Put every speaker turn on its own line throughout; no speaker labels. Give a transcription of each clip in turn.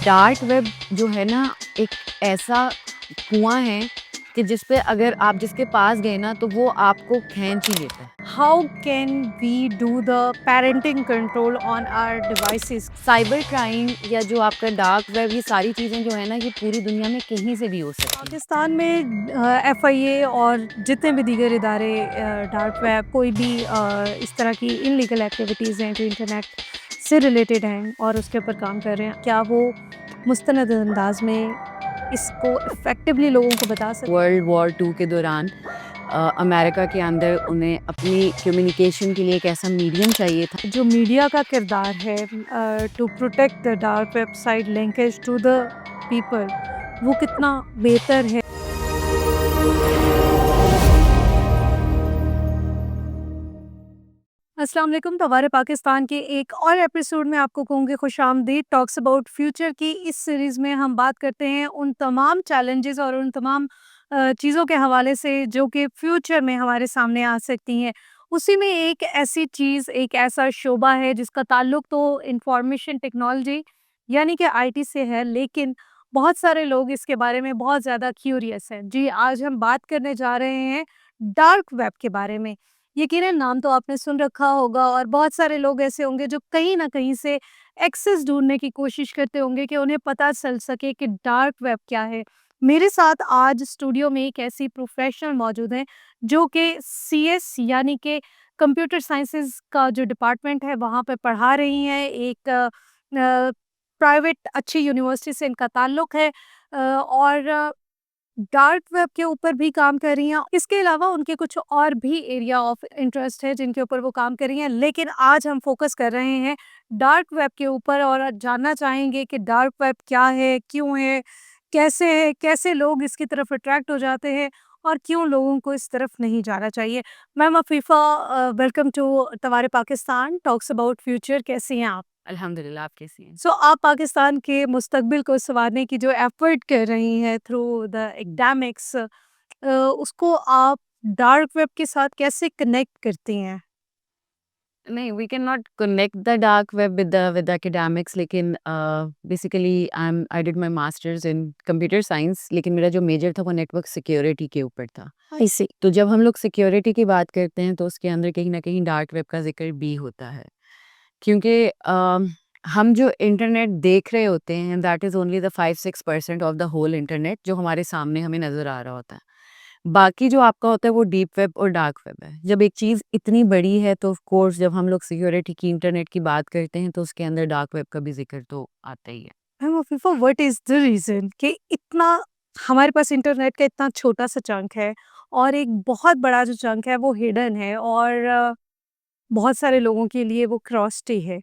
Dark web जो है ना एक ऐसा कुआं है कि जिस पे अगर आप जिसके पास गए ना तो वो आपको खींच ही लेता है।
How can we do the parenting control on our devices?
Cyber crime या जो आपका डार्क वेब ये सारी चीज़ें जो है ना ये पूरी दुनिया में कहीं से भी हो सकती हैं।
पाकिस्तान में एफआईए और जितने भी दीगर इदारे डार्क वेब कोई भी इस तरह की इनलीगल एक्टिविटीज़ हैं जो इंटरनेट से रिलेटेड हैं और उसके ऊपर काम कर रहे हैं, क्या वो मुस्तनद अंदाज में इसको इफ़ेक्टिवली लोगों को बता सकते
वर्ल्ड वॉर 2 के दौरान अमेरिका के अंदर उन्हें अपनी कम्युनिकेशन के लिए एक ऐसा मीडियम चाहिए था।
हैं? जो मीडिया का किरदार है to protect the dark website linkage to the people, वो कितना बेहतर है? अस्सलाम वालेकुम। तो हमारे पाकिस्तान के एक और एपिसोड में आपको कहूँगी खुशामदीद। टॉक्स अबाउट फ्यूचर की इस सीरीज़ में हम बात करते हैं उन तमाम चैलेंजेस और उन तमाम चीज़ों के हवाले से जो कि फ्यूचर में हमारे सामने आ सकती हैं। उसी में एक ऐसी चीज़, एक ऐसा शोबा है जिसका ताल्लुक तो इंफॉर्मेशन टेक्नोलॉजी यानी कि आईटी से है, लेकिन बहुत सारे लोग इसके बारे में बहुत ज़्यादा क्यूरियस हैं। जी, आज हम बात करने जा रहे हैं डार्क वेब के बारे में। यकीनन नाम तो आपने सुन रखा होगा और बहुत सारे लोग ऐसे होंगे जो कहीं न कहीं से एक्सेस ढूँढने की कोशिश करते होंगे कि उन्हें पता चल सके कि डार्क वेब क्या है। मेरे साथ आज स्टूडियो में एक ऐसी प्रोफ़ेशनल मौजूद हैं जो कि सीएस यानी कि कंप्यूटर साइंसेज़ का जो डिपार्टमेंट है वहाँ पे पढ़ा रही हैं। एक प्राइवेट अच्छी यूनिवर्सिटी से इनका ताल्लुक है और डार्क वेब के ऊपर भी काम कर रही हैं। इसके अलावा उनके कुछ और भी एरिया ऑफ इंटरेस्ट है जिनके ऊपर वो काम कर रही हैं। लेकिन आज हम फ़ोकस कर रहे हैं डार्क वेब के ऊपर और जानना चाहेंगे कि डार्क वेब क्या है, क्यों है, कैसे लोग इसकी तरफ अट्रैक्ट हो जाते हैं और क्यों लोगों को इस तरफ नहीं जाना चाहिए। मैम अफ़ीफ़ा, वेलकम टू तवारे पाकिस्तान टॉक्स अबाउट फ्यूचर। कैसी हैं आप?
अल्हम्दुलिल्लाह, आप कैसी हैं?
सो आप पाकिस्तान के मुस्तकबिल को सँवारने की जो एफ़र्ट कर रही हैं थ्रू द एकेडमिक्स, उसको आप डार्क वेब के साथ कैसे कनेक्ट करती हैं?
नहीं, we can not connect the dark web with academics, लेकिन basically I did my masters in computer science, लेकिन मेरा जो मेजर था वो नेटवर्क सिक्योरिटी के ऊपर था।
आई सी।
तो जब हम लोग सिक्योरिटी की बात करते हैं तो उसके अंदर कहीं न कहीं डार्क वेब का ज़िक्र भी होता है। क्योंकि हम जो इंटरनेट देख रहे होते हैं that is only the 5-6% of the whole internet जो हमारे सामने हमें नज़र आ रहा होता है। बाकी जो आपका होता है वो डीप वेब और डार्क वेब है। जब एक चीज़ इतनी बड़ी है तो ऑफ कोर्स जब हम लोग सिक्योरिटी की इंटरनेट की बात करते हैं तो उसके अंदर डार्क वेब का भी ज़िक्र तो आता ही है।
Ma'am Afifa, what is the reason कि इतना हमारे पास इंटरनेट का इतना छोटा-सा चंक है और एक बहुत बड़ा जो चंक है वो हिडन है और बहुत सारे लोगों के लिए वो क्रोस्टी है।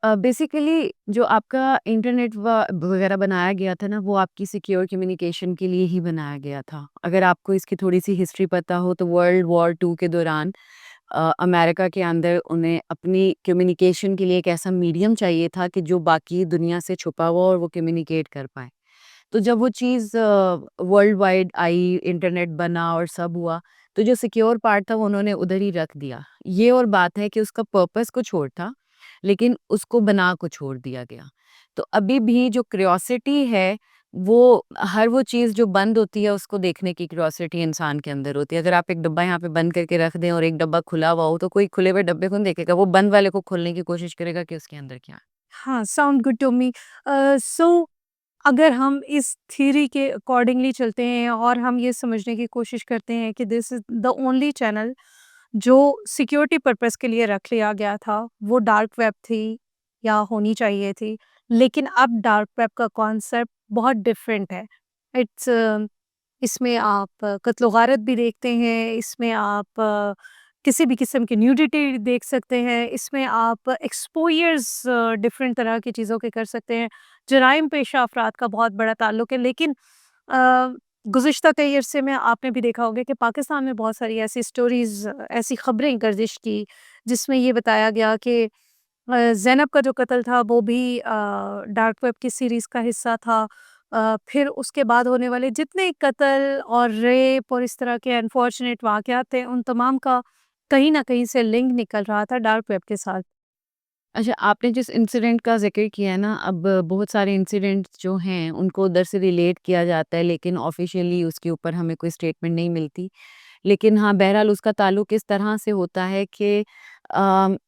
बेसिकली जो आपका इंटरनेट वगैरह बनाया गया था ना वो आपकी सिक्योर कम्युनिकेशन के लिए ही बनाया गया था। अगर आपको इसकी थोड़ी-सी हिस्ट्री पता हो तो वर्ल्ड वॉर 2 के दौरान अमेरिका के अंदर उन्हें अपनी कम्युनिकेशन के लिए एक ऐसा मीडियम चाहिए था कि जो बाकी दुनिया से छुपा हुआ और वो कम्युनिकेट कर पाएँ। तो जब वो चीज़ वर्ल्ड वाइड आई, इंटरनेट बना और सब हुआ, तो जो सिक्योर पार्ट था वो उन्होंने उधर ही रख दिया। ये और बात है कि उसका पर्पस कुछ और था, लेकिन उसको बना कुछ और दिया गया। तो अभी भी जो क्यूरियोसिटी है, वो हर वो चीज़ जो बंद होती है उसको देखने की क्यूरियोसिटी इंसान के अंदर होती है। अगर आप एक डब्बा यहाँ पे बंद करके रख दें और एक डब्बा खुला हुआ हो, तो कोई खुले हुए डब्बे को नहीं देखेगा, वो बंद वाले को खोलने की कोशिश करेगा कि उसके अंदर क्या है।
हाँ, साउंड गुड टू मी। सो अगर हम इस थ्योरी के अकॉर्डिंगली चलते हैं और हम ये समझने की कोशिश करते हैं कि this is the only channel जो सिक्योरिटी पर्पस के लिए रख लिया गया था, वो डार्क वेब थी या होनी चाहिए थी। लेकिन अब डार्क वेब का कॉन्सेप्ट बहुत डिफरेंट है। इट्स इसमें आप कत्ल-ओ-गारत भी देखते हैं, इसमें आप किसी भी किस्म की न्यूडिटी देख सकते हैं, इसमें आप एक्सपोज़र्स डिफरेंट तरह की चीज़ों के कर सकते हैं। जराइम पेशा अफ़राद का बहुत बड़ा ताल्लुक है, लेकिन अ, गुज़िश्ता कई अरसे में आपने भी देखा होगा कि पाकिस्तान में बहुत सारी ऐसी स्टोरीज़, ऐसी खबरें गर्दिश की, जिसमें ये बताया गया कि ज़ैनब का जो कत्ल था वो भी डार्क वेब की सीरीज़ का हिस्सा था। फिर उसके बाद होने वाले जितने कत्ल और रेप और इस तरह के अनफॉर्चुनेट वाक़यात थे, उन तमाम का कहीं न कहीं से लिंक निकल रहा था डार्क वेब के साथ।
अच्छा, आपने जिस इंसिडेंट का ज़िक्र किया है ना, अब बहुत सारे इंसिडेंट्स जो हैं, उनको उधर से रिलेट किया जाता है, लेकिन ऑफ़िशियली उसके ऊपर हमें कोई स्टेटमेंट नहीं मिलती। लेकिन हाँ, बहरहाल उसका ताल्लुक इस तरह से होता है कि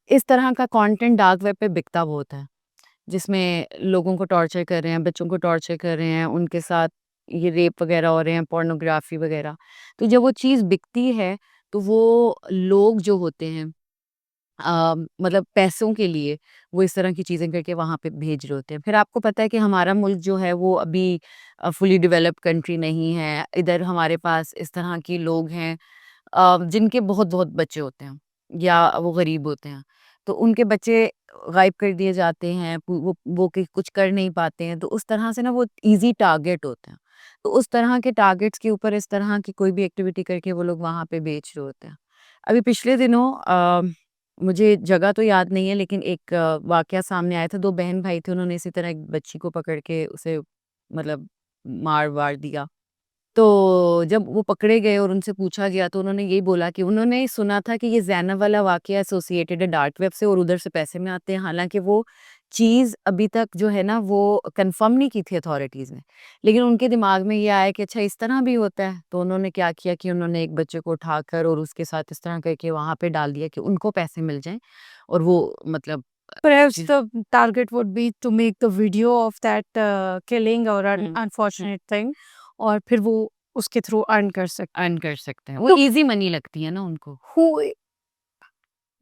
इस तरह का कंटेंट डार्क वेब पे बिकता बहुत है, जिसमें लोगों को टॉर्चर कर रहे हैं, बच्चों को टॉर्चर कर रहे हैं, उनके साथ ये रेप वगैरह हो रहे हैं, पोर्नोग्राफ़ी वगैरह। तो जब वो चीज़ बिकती है, तो वो लोग जो होते हैं मतलब पैसों के लिए वो इस तरह की चीज़ें करके वहाँ पे भेज रहे होते हैं। फिर आपको पता है कि हमारा मुल्क जो है वो अभी फुली डेवलप्ड कंट्री नहीं है। इधर हमारे पास इस तरह के लोग हैं जिनके बहुत-बहुत बच्चे होते हैं या वो गरीब होते हैं। तो उनके बच्चे गायब कर दिए जाते हैं, वो कि कुछ कर नहीं पाते हैं, तो उस तरह से ना वो ईज़ी टारगेट होते हैं। तो उस तरह के टारगेट्स के ऊपर इस तरह की कोई भी एक्टिविटी करके वो लोग वहाँ पे बेच रहे होते हैं। अभी पिछले दिनों मुझे जगह तो याद नहीं है, लेकिन एक वाक़या सामने आया था, 2 बहन-भाई थे, उन्होंने इसी तरह एक बच्ची को पकड़ के उसे मतलब मार-वार दिया। तो जब वो पकड़े गए और उनसे पूछा गया तो उन्होंने यही बोला कि उन्होंने सुना था कि ये ज़ैनब वाला वाक़या एसोसिएटेड है डार्क वेब से और उधर से पैसे में आते हैं। हालाँकि वो चीज़ अभी तक जो है ना वो कन्फर्म नहीं की थी अथॉरिटीज़ ने। लेकिन उनके दिमाग में ये आया कि अच्छा इस तरह भी होता है। तो उन्होंने क्या किया कि उन्होंने एक बच्चे को उठाकर और उसके साथ इस तरह करके वहाँ पे डाल दिया कि उनको पैसे मिल जाएँ और वो मतलब
Perhaps
cheese
the target would be to make the video of that killing or an
hmm, hmm,
unfortunate thing और फिर वो उसके थ्रू अर्न कर सकते
अर्न कर सकते हैं। वो
तो
ईज़ी मनी लगती है ना उनको।
हु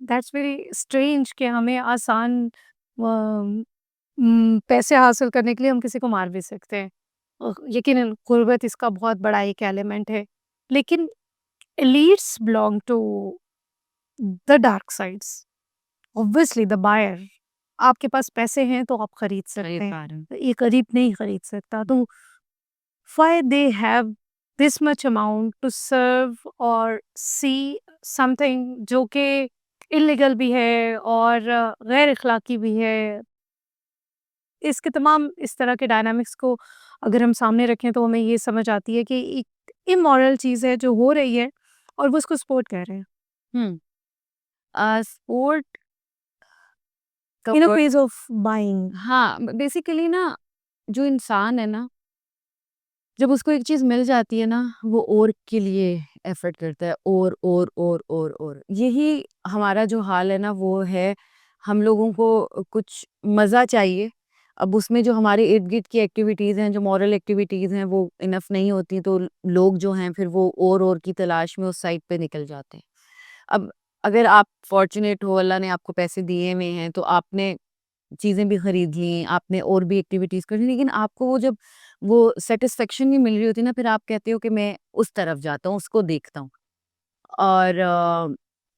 दैट्स वेरी स्ट्रेंज कि हमें आसान पैसे हासिल करने के लिए हम किसी को मार भी सकते हैं। यकीनन गुर्बत इसका बहुत बड़ा एक एलिमेंट है। लेकिन elites belong to the dark sides. Obviously the buyer आपके पास पैसे हैं तो आप खरीद
खरीद
सकते हैं।
पा रहे हैं।
ये गरीब नहीं खरीद सकता। तो why they have this much amount to serve और सी समथिंग जो कि इल्लीगल भी है और गैर अखलाकी भी है। इसके तमाम इस तरह के डायनामिक्स को अगर हम सामने रखें तो हमें ये समझ आती है कि एक इमोरल चीज़ है जो हो रही है और वो उसको सपोर्ट कर रहे हैं।
हुँ। स्पोर्ट का
in a
word
phase of buying.
हाँ, बेसिकली ना जो इंसान है ना, जब उसको एक चीज़ मिल जाती है ना, वो और के लिए एफर्ट करता है और। यही हमारा जो हाल है ना वो है, हम लोगों को कुछ मज़ा चाहिए। अब उसमें जो हमारे इर्द-गिर्द की एक्टिविटीज़ हैं, जो मॉरल एक्टिविटीज़ हैं, वो इनफ नहीं होती, तो लोग जो हैं फिर वो और की तलाश में उस साइड पे निकल जाते हैं। अब अगर आप फॉर्च्यूनेट हो, अल्लाह ने आपको पैसे दिए हुए हैं, तो आपने चीज़ें भी खरीद ली, आपने और भी एक्टिविटीज़ कर ली, लेकिन आपको वो जब वो सैटिस्फैक्शन नहीं मिल रही होती ना, फिर आप कहते हो कि मैं उस तरफ जाता हूँ, उसको देखता हूँ। और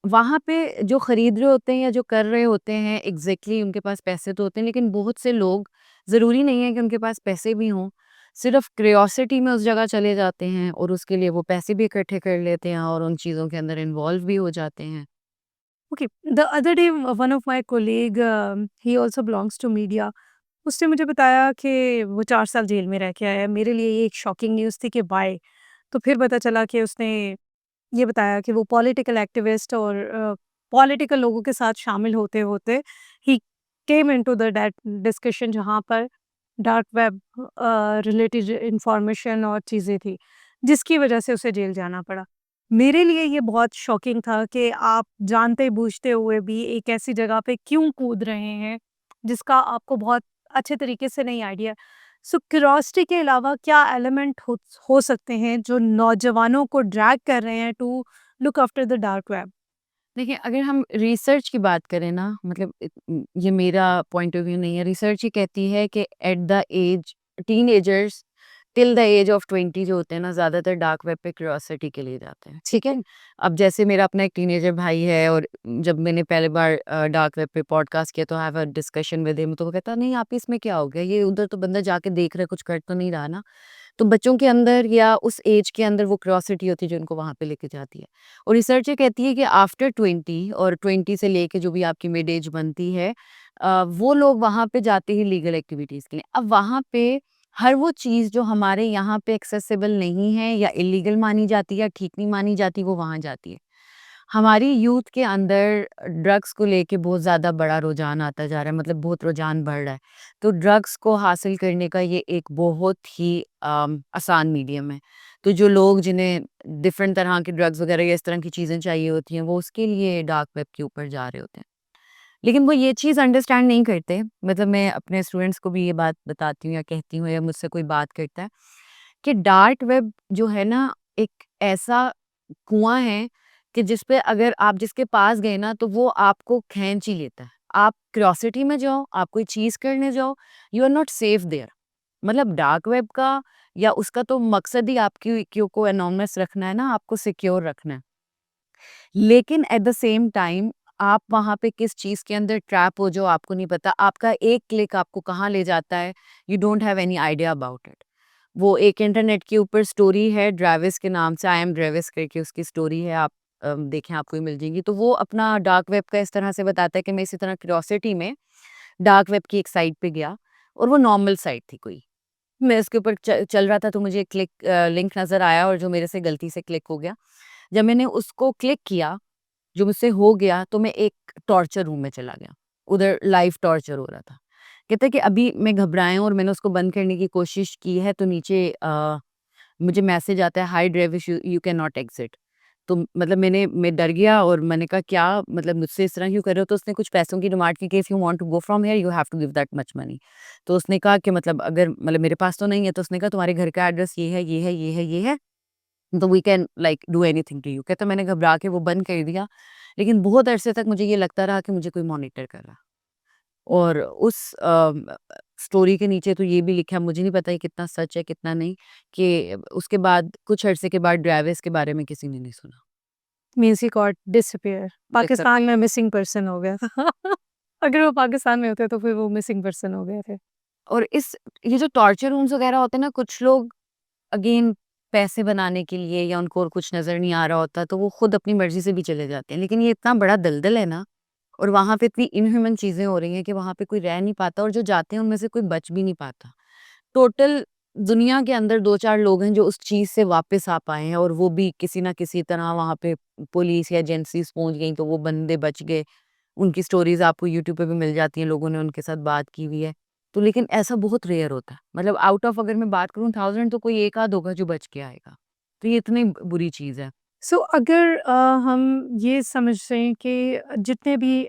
वहाँ पे जो खरीद रहे होते हैं या जो कर रहे होते हैं एग्ज़ैक्टली उनके पास पैसे तो होते हैं, लेकिन बहुत से लोग ज़रूरी नहीं है कि उनके पास पैसे भी हों, सिर्फ़ क्यूरियोसिटी में उस जगह चले जाते हैं और उसके लिए वो पैसे भी इकट्ठे कर लेते हैं और उन चीज़ों के अंदर इन्वॉल्व भी हो जाते हैं।
Okay, the other day one of my colleague he also belongs to media. उसने मुझे बताया कि वो 4 साल जेल में रह के आया है। मेरे लिए ये एक शॉकिंग न्यूज़ थी कि व्हाई? तो फिर पता चला कि उसने ये बताया कि वो पॉलिटिकल एक्टिविस्ट और पॉलिटिकल लोगों के साथ शामिल होते-होते ही came into the that discussion जहाँ पर डार्क वेब रिलेटेड इन्फॉर्मेशन और चीज़ें थी, जिसकी वजह से उसे जेल जाना पड़ा। मेरे लिए ये बहुत शॉकिंग था कि आप जानते-बूझते हुए भी एक ऐसी जगह पे क्यों कूद रहे हैं, जिसका आपको बहुत अच्छे तरीके से नहीं आइडिया। सो क्यूरियोसिटी के अलावा क्या एलिमेंट हो सकते हैं जो नौजवानों को ड्रैग कर रहे हैं to look after the dark web?
देखिए, अगर हम रिसर्च की बात करें ना, मतलब ये मेरा पॉइंट ऑफ व्यू नहीं है, रिसर्च ये कहती है कि at the age teenagers till the age of 20 जो होते हैं ना, ज़्यादातर डार्क वेब पे क्यूरियोसिटी के लिए जाते हैं, ठीक है? अब जैसे मेरा अपना एक टीनेजर भाई है और जब मैंने पहली बार डार्क वेब पे पॉडकास्ट किया तो I have a discussion with him, तो वो कहता नहीं आप इसमें क्या हो गया? ये उधर तो बंदा जाके देख रहा है, कुछ कर तो नहीं रहा ना। तो बच्चों के अंदर या उस एज के अंदर वो क्यूरियोसिटी होती है जो उनको वहाँ पे लेके जाती है। और रिसर्च ये कहती है कि आफ्टर 20 और 20 से लेके जो भी आपकी मिड एज बनती है वो लोग वहाँ पे जाते ही लीगल एक्टिविटीज़ के लिए। अब वहाँ पे हर वो चीज़ जो हमारे यहाँ पे एक्सेसिबल नहीं है या इलीगल मानी जाती है या ठीक नहीं मानी जाती, वो वहाँ जाती है। हमारी यूथ के अंदर ड्रग्स को लेके बहुत ज़्यादा बड़ा रुझान आता जा रहा है, मतलब बहुत रुझान बढ़ रहा है। तो ड्रग्स को हासिल करने का ये एक बहुत ही आसान मीडियम है। तो जो लोग जिन्हें डिफरेंट तरह के ड्रग्स वगैरह या इस तरह की चीज़ें चाहिए होती हैं, वो उसके लिए डार्क वेब के ऊपर जा रहे होते हैं। लेकिन वो ये चीज़ अंडरस्टैंड नहीं करते। मतलब मैं अपने स्टूडेंट्स को भी ये बात बताती हूँ या कहती हूँ, या मुझसे कोई बात करता है कि डार्क वेब जो है ना, एक ऐसा कुआँ है कि जिस पे अगर आप जिसके पास गए ना, तो वो आपको खींच ही लेता है। आप क्यूरियोसिटी में जाओ, आप कोई चीज़ करने जाओ, you are not safe there. मतलब डार्क वेब का या उसका तो मकसद ही आपकी क्यू को एनोनिमस रखना है ना, आपको सिक्योर रखना है। लेकिन एट द सेम टाइम आप वहाँ पे किस चीज़ के अंदर ट्रैप हो जाओ आपको नहीं पता। आपका एक क्लिक आपको कहाँ ले जाता है, you don't have any idea about it. वो एक इंटरनेट के ऊपर स्टोरी है ड्रेविस के नाम से, आई एम ड्रेविस करके उसकी स्टोरी है, आप देखें आपको ही मिल जाएगी। तो वो अपना डार्क वेब का इस तरह से बताता है कि मैं इसी तरह क्यूरियोसिटी में डार्क वेब की एक साइट पे गया, और वो नॉर्मल साइट थी कोई। मैं इसके ऊपर चल रहा था, तो मुझे लिंक नज़र आया और जो मेरे से गलती से क्लिक हो गया। जब मैंने उसको क्लिक किया, जो मुझसे हो गया, तो मैं एक टॉर्चर रूम में चला गया। उधर लाइव टॉर्चर हो रहा था। कहता है कि अभी मैं घबराया हूँ और मैंने उसको बंद करने की कोशिश की है, तो नीचे मुझे मैसेज आता है, हाय ड्रेविश, you you can not exit. तो मतलब मैं डर गया और मैंने कहा क्या मतलब मुझसे इस तरह क्यों कर रहे हो? तो उसने कुछ पैसों की डिमांड की कि if you want to go from here you have to give that much money. तो उसने कहा कि मतलब अगर मतलब मेरे पास तो नहीं है, तो उसने कहा तुम्हारे घर का एड्रेस ये है, ये है, ये है, ये है, तो we can like do anything to you. कहता मैंने घबरा के वो बंद कर दिया, लेकिन बहुत अरसे तक मुझे ये लगता रहा कि मुझे कोई मॉनिटर कर रहा। और उस स्टोरी के नीचे तो ये भी लिखा है, मुझे नहीं पता ये कितना सच है कितना नहीं, कि उसके बाद कुछ अरसे के बाद ड्राइवर्स के बारे में किसी ने नहीं सुना।
Means he got disappear,
Disap-
Pakistan में मिसिंग पर्सन हो गया था। अगर वो पाकिस्तान में होते तो फिर वो मिसिंग पर्सन हो गए थे।
और इस ये जो टॉर्चर रूम्स वगैरह होते हैं ना, कुछ लोग अगेन पैसे बनाने के लिए या उनको और कुछ नज़र नहीं आ रहा होता, तो वो खुद अपनी मर्ज़ी से भी चले जाते हैं। लेकिन ये इतना बड़ा दलदल है ना, और वहाँ पे इतनी इनह्यूमन चीज़ें हो रही हैं कि वहाँ पे कोई रह नहीं पाता, और जो जाते हैं उनमें से कोई बच भी नहीं पाता। टोटल दुनिया के अंदर 2-4 लोग हैं जो उस चीज़ से वापस आ पाए हैं, और वो भी किसी न किसी तरह वहाँ पे पुलिस या एजेंसीज़ पहुँच गई, तो वो बंदे बच गए। उनकी स्टोरीज़ आपको यूट्यूब पे भी मिल जाती हैं, लोगों ने उनके साथ बात की हुई है। तो लेकिन ऐसा बहुत रेयर होता है। मतलब आउट ऑफ अगर मैं बात करूँ 1000, तो कोई एक आध होगा जो बच के आएगा। तो ये इतनी बुरी चीज़ है।
सो अगर हम ये समझ रहे हैं कि जितने भी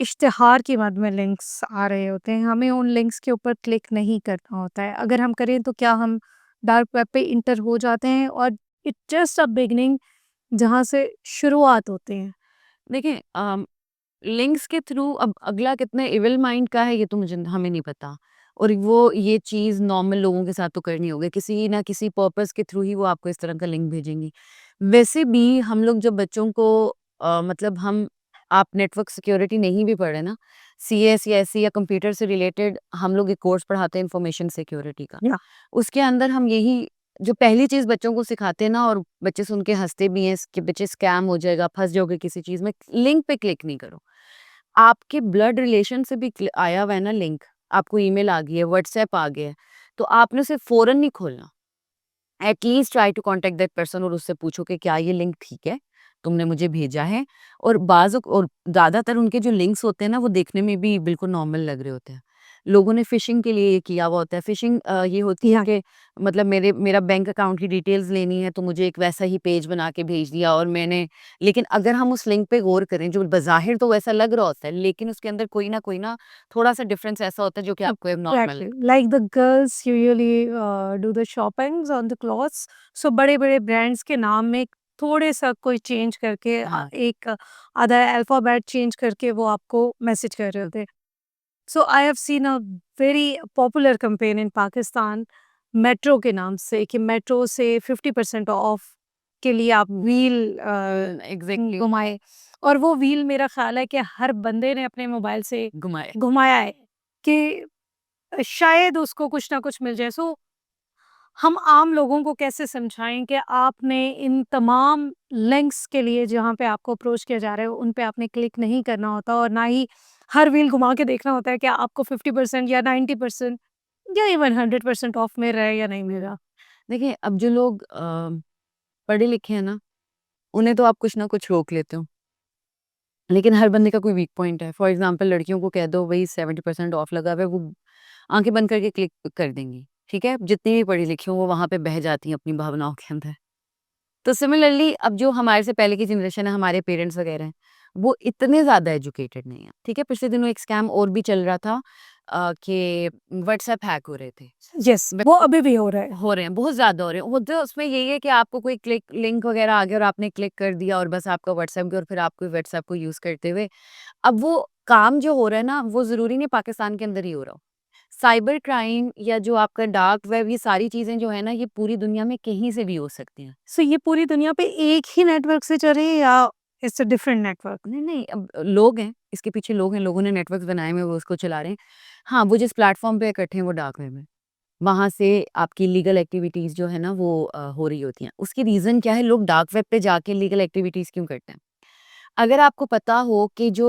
इश्तिहार के मद में लिंक्स आ रहे होते हैं, हमें उन लिंक्स के ऊपर क्लिक नहीं करना होता है। अगर हम करें तो क्या हम डार्क वेब पे इंटर हो जाते हैं, और इट जस्ट अ बिगिनिंग जहाँ से शुरुआत होती है।
देखिए लिंक्स के थ्रू अब अगला कितने इविल माइंड का है, ये तो मुझे हमें नहीं पता। और वो ये चीज़ नॉर्मल लोगों के साथ तो करनी होगी, किसी ना किसी पर्पस के थ्रू ही वो आपको इस तरह का लिंक भेजेंगी। वैसे भी हम लोग जब बच्चों को मतलब हम आप नेटवर्क सिक्योरिटी नहीं भी पढ़े ना, सीएस या एससी या कंप्यूटर से रिलेटेड हम लोग एक कोर्स पढ़ाते हैं इंफॉर्मेशन सिक्योरिटी का।
या
उसके अंदर हम यही जो पहली चीज़ बच्चों को सिखाते हैं ना, और बच्चे सुन के हँसते भी हैं कि बच्चे स्कैम हो जाएगा, फँस जाओगे किसी चीज़ में, लिंक पे क्लिक नहीं करो। आपके ब्लड रिलेशन से भी आया हुआ है ना लिंक, आपको ईमेल आ गई है, व्हाट्सएप आ गया है, तो आपने उसे फ़ौरन नहीं खोलना। At least try to contact that person और उससे पूछो कि क्या ये लिंक ठीक है? तुमने मुझे भेजा है। और और ज़्यादातर उनके जो लिंक्स होते हैं ना, वो देखने में भी बिल्कुल नॉर्मल लग रहे होते हैं। लोगों ने फ़िशिंग के लिए ये किया हुआ होता है। फ़िशिंग ये होती है
या
कि मतलब मेरा बैंक अकाउंट की डिटेल्स लेनी है, तो मुझे एक वैसा ही पेज बना के भेज दिया, और मैंने लेकिन अगर हम उस लिंक पे गौर करें, जो बज़ाहिर तो वैसा लग रहा होता है, लेकिन उसके अंदर कोई ना थोड़ा-सा डिफ़रेंस ऐसा होता है जो कि आपको एबनॉर्मल
एग्जैक्टली,
लगता
like the girls usually do the shoppings on the clothes. So बड़े-बड़े ब्रांड्स के नाम में थोड़े सा कोई चेंज करके
है। हाँ।
एक आधा अल्फाबेट चेंज करके वो आपको मैसेज कर रहे होते हैं। So I have seen a very popular campaign in Pakistan metro के नाम से, कि मेट्रो से 50% ऑफ के लिए आप व्हील
एग्ज़ैक्टली
घुमाए। और वो व्हील मेरा ख्याल है कि हर बंदे ने अपने मोबाइल से
घुमाए।
घुमाया है, कि शायद उसको कुछ ना कुछ मिल जाए। सो हम आम लोगों को कैसे समझाएं कि आपने इन तमाम लिंक्स के लिए जहाँ पे आपको अप्रोच किया जा रहा है उन पे आपने क्लिक नहीं करना होता, और ना ही हर व्हील घुमा के देखना होता है कि आपको 50% या 90% या इवन 100% ऑफ मिल रहा है या नहीं मिल रहा।
देखिए, अब जो लोग पढ़े लिखे हैं ना, उन्हें तो आप कुछ ना कुछ रोक लेते हो। लेकिन हर बंदे का कोई वीक पॉइंट है। फॉर एग्ज़ाम्पल लड़कियों को कह दो भई 70% ऑफ लगा हुआ है, वो आँखें बंद करके क्लिक कर देंगी, ठीक है? जितनी भी पढ़ी-लिखी हों वो वहाँ पे बह जाती हैं अपनी भावनाओं के अंदर। तो सिमिलरली अब जो हमारे से पहले की जनरेशन है, हमारे पेरेंट्स वगैरह हैं, वो इतने ज़्यादा एजुकेटेड नहीं है, ठीक है? पिछले दिनों एक स्कैम और भी चल रहा था कि व्हाट्सएप हैक हो रहे थे।
यस, वो अभी भी हो रहा है।
हो रहे हैं, बहुत ज़्यादा हो रहे हैं। होते उसमें यही है कि आपको कोई क्लिक लिंक वगैरह आ गया और आपने क्लिक कर दिया और बस आपका व्हाट्सएप गया और फिर आपको व्हाट्सएप को यूज़ करते हुए अब वो काम जो हो रहा है ना, वो ज़रूरी नहीं पाकिस्तान के अंदर ही हो रहा हो। साइबर क्राइम या जो आपका डार्क वेब ये सारी चीज़ें जो है ना, ये पूरी दुनिया में कहीं से भी हो सकती हैं।
सो ये पूरी दुनिया पे एक ही नेटवर्क से चल रही है या इट्स अ डिफरेंट नेटवर्क?
नहीं, नहीं, अब लोग हैं, इसके पीछे लोग हैं, लोगों ने नेटवर्क्स बनाए हुए हैं, वो उसको चला रहे हैं। हाँ, वो जिस प्लेटफ़ॉर्म पे इकट्ठे हैं, वो डार्क वेब है। वहाँ से आपकी लीगल एक्टिविटीज़ जो है ना, वो हो रही होती हैं। उसकी रीज़न क्या है, लोग डार्क वेब पे जाके लीगल एक्टिविटीज़ क्यों करते हैं? अगर आपको पता हो कि जो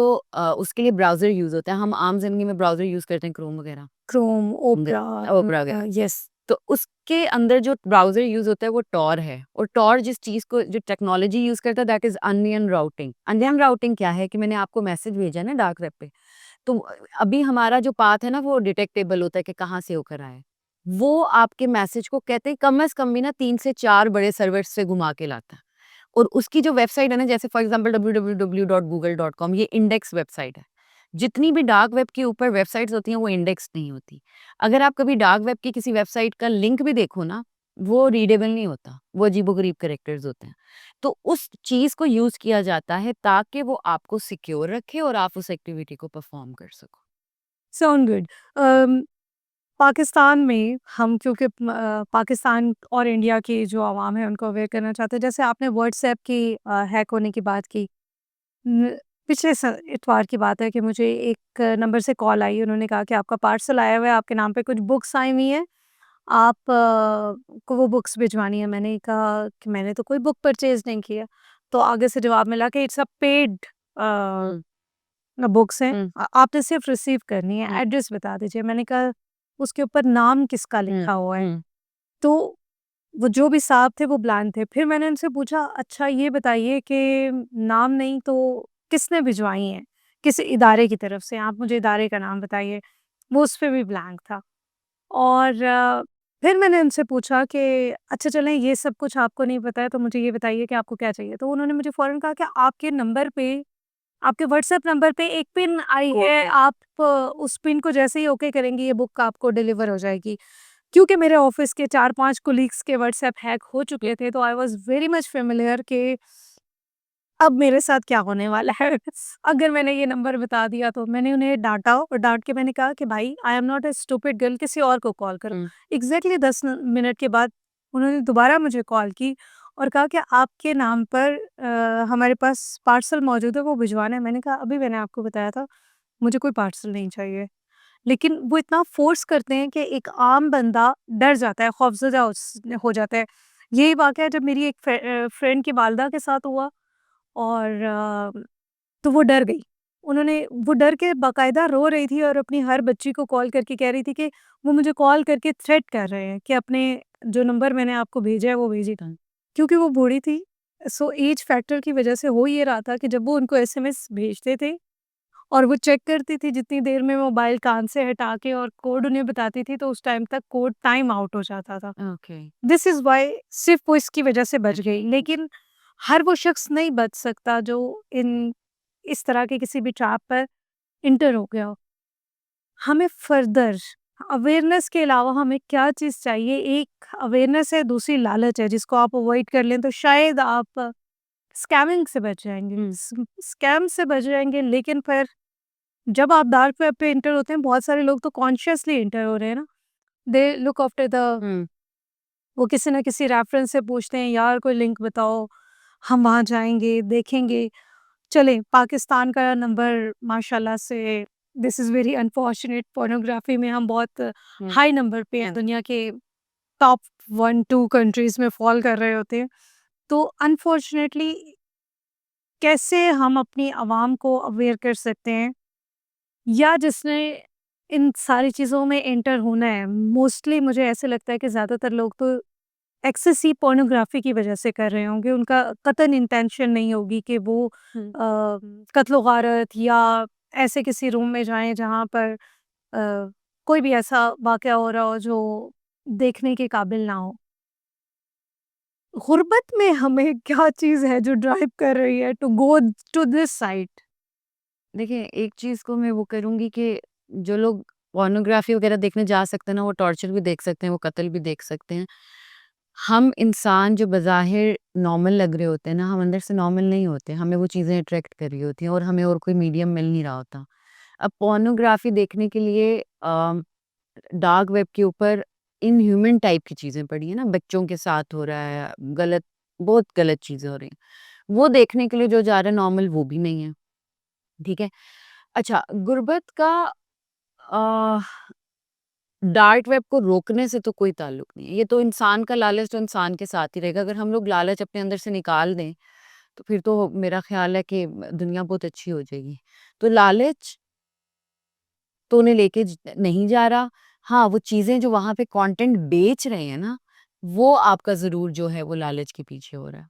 उसके लिए ब्राउज़र यूज़ होता है, हम आम ज़िंदगी में ब्राउज़र यूज़ करते हैं, क्रोम वगैरह,
क्रोम,
ग
ओपेरा,
ओपेरा वगैरह।
यस।
तो उसके अंदर जो ब्राउज़र यूज़ होता है वो टॉर है और टॉर जिस चीज़ को जो टेक्नोलॉजी यूज़ करता है that is onion routing. Onion routing क्या है कि मैंने आपको मैसेज भेजा है ना डार्क वेब पे, तो अभी हमारा जो पाथ है ना वो डिटेक्टेबल होता है कि कहाँ से होकर आया है। वो आपके मैसेज को कहते हैं कम से कम भी ना 3 से 4 बड़े सर्वर्स से घुमा के लाता है। और उसकी जो वेबसाइट है ना जैसे फॉर एग्ज़ाम्पल www.google.com ये इंडेक्स वेबसाइट है। जितनी भी डार्क वेब के ऊपर वेबसाइट्स होती हैं वो इंडेक्स नहीं होती। अगर आप कभी डार्क वेब की किसी वेबसाइट का लिंक भी देखो ना, वो रीडेबल नहीं होता, वो अजीबो-गरीब कैरेक्टर्स होते हैं। तो उस चीज़ को यूज़ किया जाता है ताकि वो आपको सिक्योर रखे और आप उस एक्टिविटी को परफ़ॉर्म कर सको।
Sound good. अम, पाकिस्तान में हम क्योंकि पाकिस्तान और इंडिया की जो आवाम है उनको अवेयर करना चाहते हैं, जैसे आपने व्हाट्सएप की हैक होने की बात की। न पिछले इतवार की बात है कि मुझे एक नंबर से कॉल आई, उन्होंने कहा कि आपका पार्सल आया हुआ है, आपके नाम पे कुछ बुक्स आई हुई हैं, आप को वो बुक्स भिजवानी है। मैंने कहा कि मैंने तो कोई बुक परचेज़ नहीं किया। तो आगे से जवाब मिला कि it's a paid a,
hmm,
books हैं,
हुँ,
आपने सिर्फ रिसीव करनी है,
हुँ,
एड्रेस बता दीजिए। मैंने कहा उसके ऊपर नाम किसका
हुँ,
लिखा हुआ है?
हुँ,
तो वो जो भी साहब थे वो ब्लैंक थे। फिर मैंने उनसे पूछा, अच्छा ये बताइए कि नाम नहीं तो किसने भिजवाई हैं? किस इदारे की तरफ से? आप मुझे इदारे का नाम बताइए। वो उस पे भी ब्लैंक था। और फिर मैंने उनसे पूछा कि अच्छा चलें ये सब कुछ आपको नहीं पता है तो मुझे ये बताइए कि आपको क्या चाहिए? तो उन्होंने मुझे फ़ौरन कहा कि आपके नंबर पे, आपके व्हाट्सएप नंबर पे एक पिन आई है, आप उस पिन को जैसे ही ओके करेंगी ये बुक आपको डिलीवर हो जाएगी। क्योंकि मेरे ऑफ़िस के 4-5 कोलीग्स के व्हाट्सएप हैक हो चुके थे, तो I was very much familiar कि अब मेरे साथ क्या होने वाला है। अगर मैंने ये नंबर बता दिया तो मैंने उन्हें डाँटा और डाँट के मैंने कहा कि भाई I am not a stupid girl, किसी और को कॉल करो।
हुँ,
एग्ज़ैक्टली 10 मिनट के बाद उन्होंने दोबारा मुझे कॉल की और कहा कि आपके नाम पर हमारे पास पार्सल मौजूद है, वो भिजवाना है। मैंने कहा अभी मैंने आपको बताया था, मुझे कोई पार्सल नहीं चाहिए। लेकिन वो इतना फ़ोर्स करते हैं कि एक आम बंदा डर जाता है, खौफ़ज़दा हो जाता है। यही वाक़या जब मेरी एक फ्रेंड की वालदा के साथ हुआ और तो वो डर गई। उन्होंने वो डर के बाकायदा रो रही थी और अपनी हर बच्ची को कॉल करके कह रही थी कि वो मुझे कॉल करके थ्रेट कर रहे हैं कि अपने जो नंबर मैंने आपको भेजा है वो भेजिए। क्योंकि वो बूढ़ी थी, सो ऐज फैक्टर की वज़ह से हो ये रहा था कि जब वो उनको एसएमएस भेजते थे और वो चेक करती थी जितनी देर में मोबाइल कान से हटा के और कोड उन्हें बताती थी, तो उस टाइम तक कोड टाइम आउट हो जाता था।
ओके,
दिस इज़ व्हाई सिर्फ़ वो इसकी वज़ह से बच गई, लेकिन हर वो शख़्स नहीं बच सकता जो इन इस तरह के किसी भी ट्रैप पर एंटर हो गया हो। हमें फ़र्दर अवेयरनेस के अलावा हमें क्या चीज़ चाहिए? एक अवेयरनेस है, दूसरी लालच है, जिसको आप अवॉइड कर लें तो शायद आप स्कैमिंग से बच जाएँगे।
हुँ,
स्कैम से बच जाएँगे, लेकिन फिर जब आप डार्क वेब पे एंटर होते हैं, बहुत सारे लोग तो कॉन्शियसली एंटर हो रहे हैं ना, दे लुक आफ्टर द,
हुँ,
वो किसी न किसी रेफ़रेंस से पूछते हैं, यार कोई लिंक बताओ, हम वहाँ जाएँगे, देखेंगे। चलें, पाकिस्तान का नंबर माशाल्लाह से, this is very unfortunate, pornography में हम बहुत
हुँ,
हाई नंबर पे हैं, दुनिया के टॉप 1-2 कंट्रीज़ में फ़ॉल कर रहे होते हैं। तो अनफॉर्च्यूनेटली कैसे हम अपनी आवाम को अवेयर कर सकते हैं, या जिसने इन सारी चीज़ों में एंटर होना है, मोस्टली मुझे ऐसे लगता है कि ज़्यादातर लोग तो एक्सेसिव पोर्नोग्राफी की वजह से कर रहे होंगे, उनका कतन इंटेंशन नहीं होगी कि वो
हुँ।
कत्ल-ओ-गारत या ऐसे किसी रूम में जाएँ जहाँ पर कोई भी ऐसा वाक़या हो रहा हो जो देखने के काबिल ना हो। गुर्बत में हमें क्या चीज़ है जो ड्राइव कर रही है to go to this side?
देखिए, एक चीज़ को मैं वो करूँगी कि जो लोग पोर्नोग्राफ़ी वग़ैरह देखने जा सकते हैं ना, वो टॉर्चर भी देख सकते हैं, वो कत्ल भी देख सकते हैं। हम इंसान जो बज़ाहिर नॉर्मल लग रहे होते हैं ना, हम अंदर से नॉर्मल नहीं होते। हमें वो चीज़ें अट्रैक्ट कर रही होती हैं और हमें और कोई मीडियम मिल नहीं रहा होता। अब पोर्नोग्राफ़ी देखने के लिए डार्क वेब के ऊपर इनह्यूमन टाइप की चीज़ें पड़ी हैं ना, बच्चों के साथ हो रहा है, गलत बहुत गलत चीज़ें हो रही हैं। वो देखने के लिए जो जा रहा है नॉर्मल वो भी नहीं है, ठीक है? अच्छा, गुर्बत का अ, डार्क वेब को रोकने से तो कोई ताल्लुक नहीं है। ये तो इंसान का लालच तो इंसान के साथ ही रहेगा। अगर हम लोग लालच अपने अंदर से निकाल दें, तो फिर तो मेरा ख़्याल है कि दुनिया बहुत अच्छी हो जाएगी। तो लालच तो उन्हें लेके नहीं जा रहा। हाँ, वो चीज़ें जो वहाँ पे कंटेंट बेच रहे हैं ना, वो आपका ज़रूर जो है वो लालच के पीछे हो रहा है।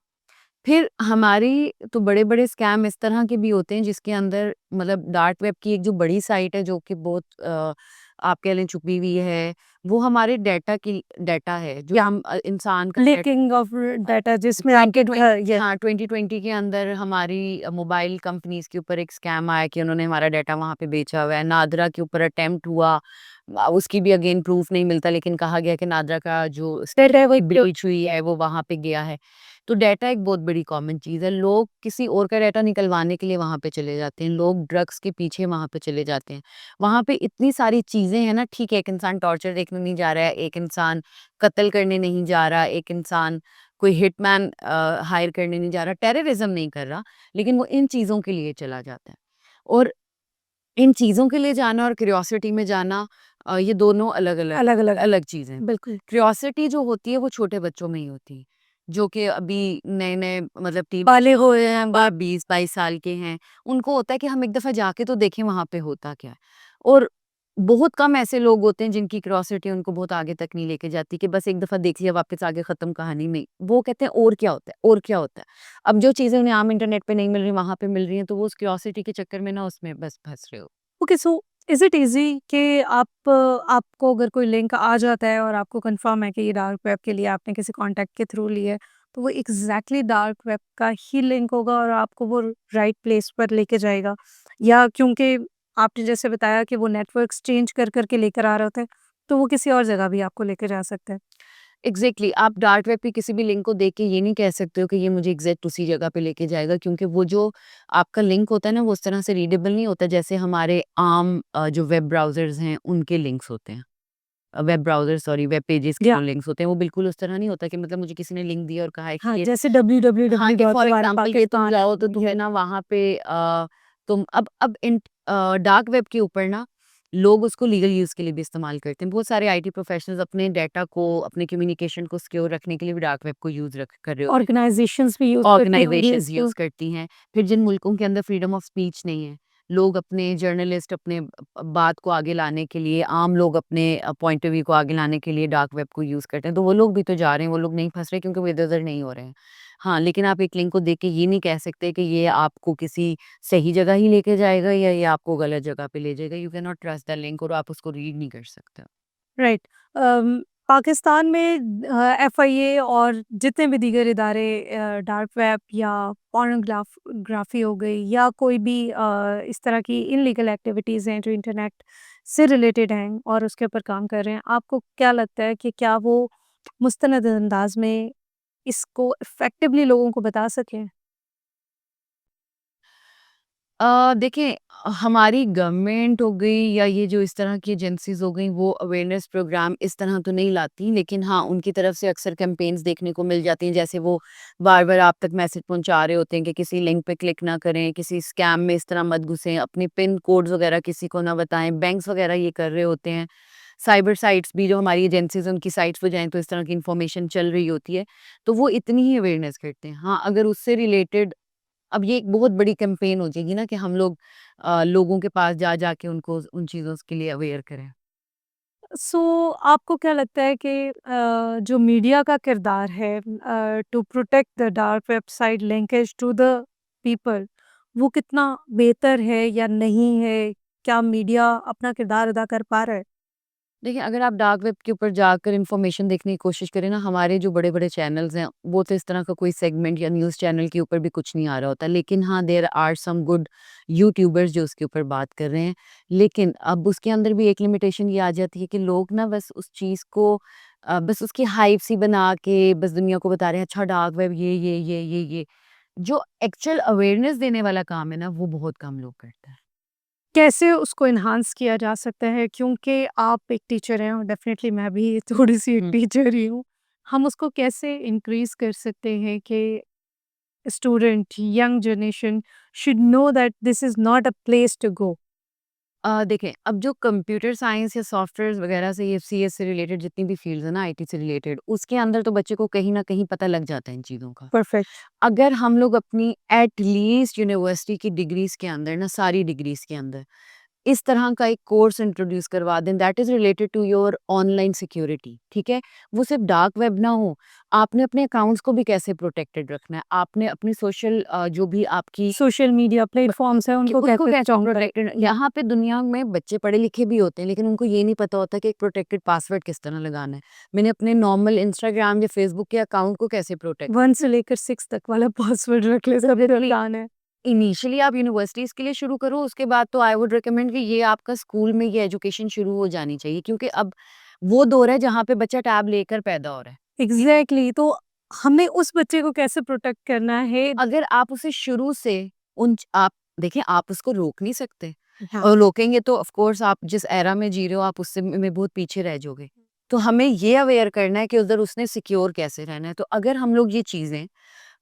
फिर हमारी तो बड़े-बड़े स्कैम इस तरह के भी होते हैं जिसके अंदर मतलब डार्क वेब की एक जो बड़ी साइट है जो कि बहुत आप कह लें छुपी हुई है, वो हमारे डाटा है जो हम इंसान का
लीकिंग ऑफ डाटा जिसमें आपके
2020 हाँ, 2020 के अंदर हमारी मोबाइल कंपनीज़ के ऊपर एक स्कैम आया कि उन्होंने हमारा डाटा वहाँ पे बेचा हुआ है। नादरा के ऊपर अटेम्प्ट हुआ उसकी भी अगेन प्रूफ नहीं मिलता लेकिन कहा गया कि नादरा का जो
डाटा है वो
ब्रीच हुई है वो वहाँ पे गया है। तो डाटा एक बहुत बड़ी कॉमन चीज़ है। लोग किसी और का डाटा निकलवाने के लिए वहाँ पे चले जाते हैं। लोग ड्रग्स के पीछे वहाँ पे चले जाते हैं। वहाँ पे इतनी सारी चीज़ें हैं ना ठीक है, एक इंसान टॉर्चर देखने नहीं जा रहा है, एक इंसान कत्ल करने नहीं जा रहा, एक इंसान कोई हिटमैन हायर करने नहीं जा रहा, टेररिज़्म नहीं कर रहा, लेकिन वो इन चीज़ों के लिए चला जाता है। और इन चीज़ों के लिए जाना और क्यूरियोसिटी में जाना ये दोनों अलग-अलग
अलग-अलग हैं।
अलग चीज़ें हैं।
बिल्कुल।
क्यूरियोसिटी जो होती है वो छोटे बच्चों में ही होती है, जो कि अभी नए-नए मतलब
बालिग हुए हैं,
20-22 साल के हैं। उनको होता है कि हम एक दफ़ा जाके तो देखें वहाँ पे होता क्या है। और बहुत कम ऐसे लोग होते हैं जिनकी क्यूरियोसिटी उनको बहुत आगे तक नहीं लेके जाती कि बस एक दफ़ा देख लिया वापस आगे ख़त्म कहानी नहीं। वो कहते हैं और क्या होता है और क्या होता है? अब जो चीज़ें उन्हें आम इंटरनेट पे नहीं मिल रही, वहाँ पे मिल रही हैं, तो वो उस क्यूरियोसिटी के चक्कर में ना उसमें बस फँस रहे हो।
Okay so is it easy कि आपको अगर कोई लिंक आ जाता है और आपको कंफर्म है कि ये डार्क वेब के लिए आपने किसी कॉन्टैक्ट के थ्रू लिया है, तो वो एग्ज़ैक्टली डार्क वेब का ही लिंक होगा और आपको वो राइट प्लेस पर लेके जाएगा? या क्योंकि आपने जैसे बताया कि वो नेटवर्क्स चेंज कर के लेकर आ रहे होते हैं, तो वो किसी और जगह भी आपको लेके जा सकते हैं?
एग्ज़ैक्टली आप डार्क वेब पे किसी भी लिंक को देख के ये नहीं कह सकते हो कि ये मुझे एग्ज़ैक्ट उसी जगह पे लेके जाएगा क्योंकि वो जो आपका लिंक होता है ना वो उस तरह से रीडेबल नहीं होता जैसे हमारे आम जो वेब ब्राउज़र्स हैं उनके लिंक्स होते हैं। Web browser sorry web pages के
या
जो लिंक्स होते हैं वो बिल्कुल उस तरह नहीं होता कि मतलब मुझे किसी ने लिंक दिया और कहा है
हाँ,
कि ये
जैसे
हाँ,
www
कि
डॉट
फॉर
हमारा
एग्ज़ाम्पल कि तुम
पाकिस्तान
जाओ तो तुम्हें
है।
ना वहाँ पे तुम अब डार्क वेब के ऊपर ना लोग उसको लीगल यूज़ के लिए भी इस्तेमाल करते हैं। बहुत सारे आईटी प्रोफ़ेशनल्स अपने डाटा को, अपने कम्युनिकेशन को सिक्योर रखने के लिए भी डार्क वेब को यूज़ रख कर रहे होते हैं।
ऑर्गनाइज़ेशंस भी यूज़ करती होंगी
ऑर्गनाइज़ेशंस
इसको।
यूज़ करती हैं। फिर जिन मुल्कों के अंदर फ्रीडम ऑफ स्पीच नहीं है, लोग अपने जर्नलिस्ट अपने बात को आगे लाने के लिए, आम लोग अपने पॉइंट ऑफ व्यू को आगे लाने के लिए डार्क वेब को यूज़ करते हैं। तो वो लोग भी तो जा रहे हैं, वो लोग नहीं फँस रहे क्योंकि वो इधर-उधर नहीं हो रहे हैं। हाँ, लेकिन आप एक लिंक को देख के ये नहीं कह सकते कि ये आपको किसी सही जगह ही लेके जाएगा या ये आपको गलत जगह पे ले जाएगा। You can not trust the link और आप उसको रीड नहीं कर सकते।
राइट। पाकिस्तान में एफआईए और जितने भी दीगर इदारे डार्क वेब या ग्राफी हो गई या कोई भी इस तरह की इनलीगल एक्टिविटीज़ हैं जो इंटरनेट से रिलेटेड हैं और उसके ऊपर काम कर रहे हैं, आपको क्या लगता है कि क्या वो मुस्तनद अंदाज में इसको इफेक्टिवली लोगों को बता सकें?
देखिए हमारी गवर्नमेंट हो गई या ये जो इस तरह की एजेंसीज़ हो गई वो अवेयरनेस प्रोग्राम इस तरह तो नहीं लाती लेकिन हाँ, उनकी तरफ से अक्सर कैंपेन्स देखने को मिल जाती हैं जैसे वो बार-बार आप तक मैसेज पहुँचा रहे होते हैं कि किसी लिंक पे क्लिक ना करें, किसी स्कैम में इस तरह मत घुसें, अपने पिन कोड्स वगैरह किसी को ना बताएँ, बैंक्स वगैरह ये कर रहे होते हैं। साइबर साइट्स भी जो हमारी एजेंसीज़ हैं उनकी साइट्स पे जाएँ तो इस तरह की इन्फॉर्मेशन चल रही होती है, तो वो इतनी ही अवेयरनेस करते हैं। हाँ, अगर उससे रिलेटेड अब ये एक बहुत बड़ी कैंपेन हो जाएगी ना कि हम लोग लोगों के पास जा-जा के उनको उन चीज़ों के लिए अवेयर करें।
सो आपको क्या लगता है कि जो मीडिया का किरदार है to protect the dark website linkage to the people, वो कितना बेहतर है या नहीं है? क्या मीडिया अपना किरदार अदा कर पा रहा है?
देखिए, अगर आप डार्क वेब के ऊपर जाकर इन्फॉर्मेशन देखने की कोशिश करें ना, हमारे जो बड़े-बड़े चैनल्स हैं, वो तो इस तरह का कोई सेगमेंट या न्यूज़ चैनल के ऊपर भी कुछ नहीं आ रहा होता। लेकिन हाँ, there are some good youtubers जो उसके ऊपर बात कर रहे हैं। लेकिन अब उसके अंदर भी एक लिमिटेशन ये आ जाती है कि लोग ना बस उस चीज़ को बस उसकी हाइप सी बना के बस दुनिया को बता रहे हैं, अच्छा डार्क वेब ये। जो एक्चुअल अवेयरनेस देने वाला काम है ना, वो बहुत कम लोग करते हैं।
कैसे उसको एनहांस किया जा सकता है? क्योंकि आप एक टीचर हैं और डेफ़िनेटली मैं भी थोड़ी-सी एक
हुँ।
टीचर ही हूँ। हम उसको कैसे इंक्रीज़ कर सकते हैं कि student, young generation should know that this is not a place to go?
देखें, अब जो कंप्यूटर साइंस या सॉफ्टवेयर वगैरह से, ये सीएस से रिलेटेड जितनी भी फील्ड्स हैं ना, आईटी से रिलेटेड, उसके अंदर तो बच्चे को कहीं न कहीं पता लग जाता है इन चीज़ों का।
परफेक्ट।
अगर हम लोग अपनी एट लीस्ट यूनिवर्सिटी की डिग्रीज़ के अंदर ना, सारी डिग्रीज़ के अंदर इस तरह का एक कोर्स इंट्रोड्यूस करवा दें that is related to your online security, ठीक है? वो सिर्फ डार्क वेब ना हो, आपने अपने अकाउंट्स को भी कैसे प्रोटेक्टेड रखना है, आपने अपनी सोशल जो भी आपकी
सोशल मीडिया प्लेटफ़ॉर्म्स हैं
कि
उनको
उसको
कैसे
कैसे
स्ट्रॉन्ग करें?
प्रोटेक्टेड, यहाँ पे दुनिया में बच्चे पढ़े लिखे भी होते हैं, लेकिन उनको ये नहीं पता होता कि एक प्रोटेक्टेड पासवर्ड किस तरह लगाना है। मैंने अपने नॉर्मल इंस्टाग्राम या फेसबुक के अकाउंट को कैसे प्रोटेक्ट
1 से लेकर 6 तक वाला पासवर्ड रख ले, सबसे आसान है।
इनिशियली आप यूनिवर्सिटीज़ के लिए शुरू करो, उसके बाद तो आई वुड रिकमेंड कि ये आपका स्कूल में ये एजुकेशन शुरू हो जानी चाहिए, क्योंकि अब वो दौर है जहाँ पे बच्चा टैब लेकर पैदा हो रहा है।
एग्ज़ैक्टली, तो हमें उस बच्चे को कैसे प्रोटेक्ट करना है?
अगर आप उसे शुरू से उन च आप देखिए, आप उसको रोक नहीं सकते,
हाँ।
और रोकेंगे तो ऑफ कोर्स आप जिस एरा में जी रहे हो, आप उससे में बहुत पीछे रह जाओगे। तो हमें ये अवेयर करना है कि उधर उसने सिक्योर कैसे रहना है। तो अगर हम लोग ये चीज़ें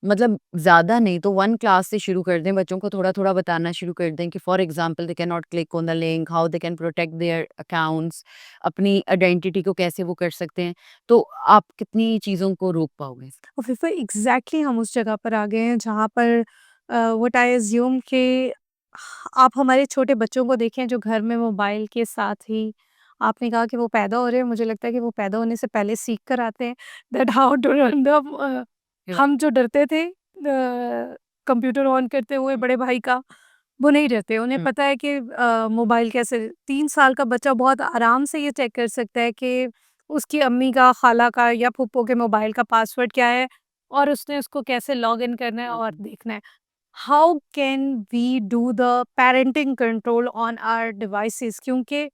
मतलब ज़्यादा नहीं तो 1 क्लास से शुरू कर दें, बच्चों को थोड़ा-थोड़ा बताना शुरू कर दें कि for example they can not click on the link, how they can protect their accounts, अपनी आइडेंटिटी को कैसे वो कर सकते हैं, तो आप कितनी चीज़ों को रोक पाओगे।
और फिर एग्जैक्टली हम उस जगह पर आ गए हैं जहाँ पर व्हाट आई अज्यूम कि आप हमारे छोटे बच्चों को देखें जो घर में मोबाइल के साथ ही आपने कहा कि वो पैदा हो रहे हैं, मुझे लगता है कि वो पैदा होने से पहले सीख कर आते हैं that how to run the हम जो डरते थे कंप्यूटर ऑन करते हुए बड़े भाई का, वो नहीं डरते, उन्हें
हुँ।
पता है कि मोबाइल कैसे 3 साल का बच्चा बहुत आराम से ये चेक कर सकता है कि उसकी अम्मी का, खाला का या फूफो के मोबाइल का पासवर्ड क्या है और उसने उसको कैसे लॉग इन करना है
हुँ,
और
हुँ।
देखना है। How can we do the parenting control on our devices? क्योंकि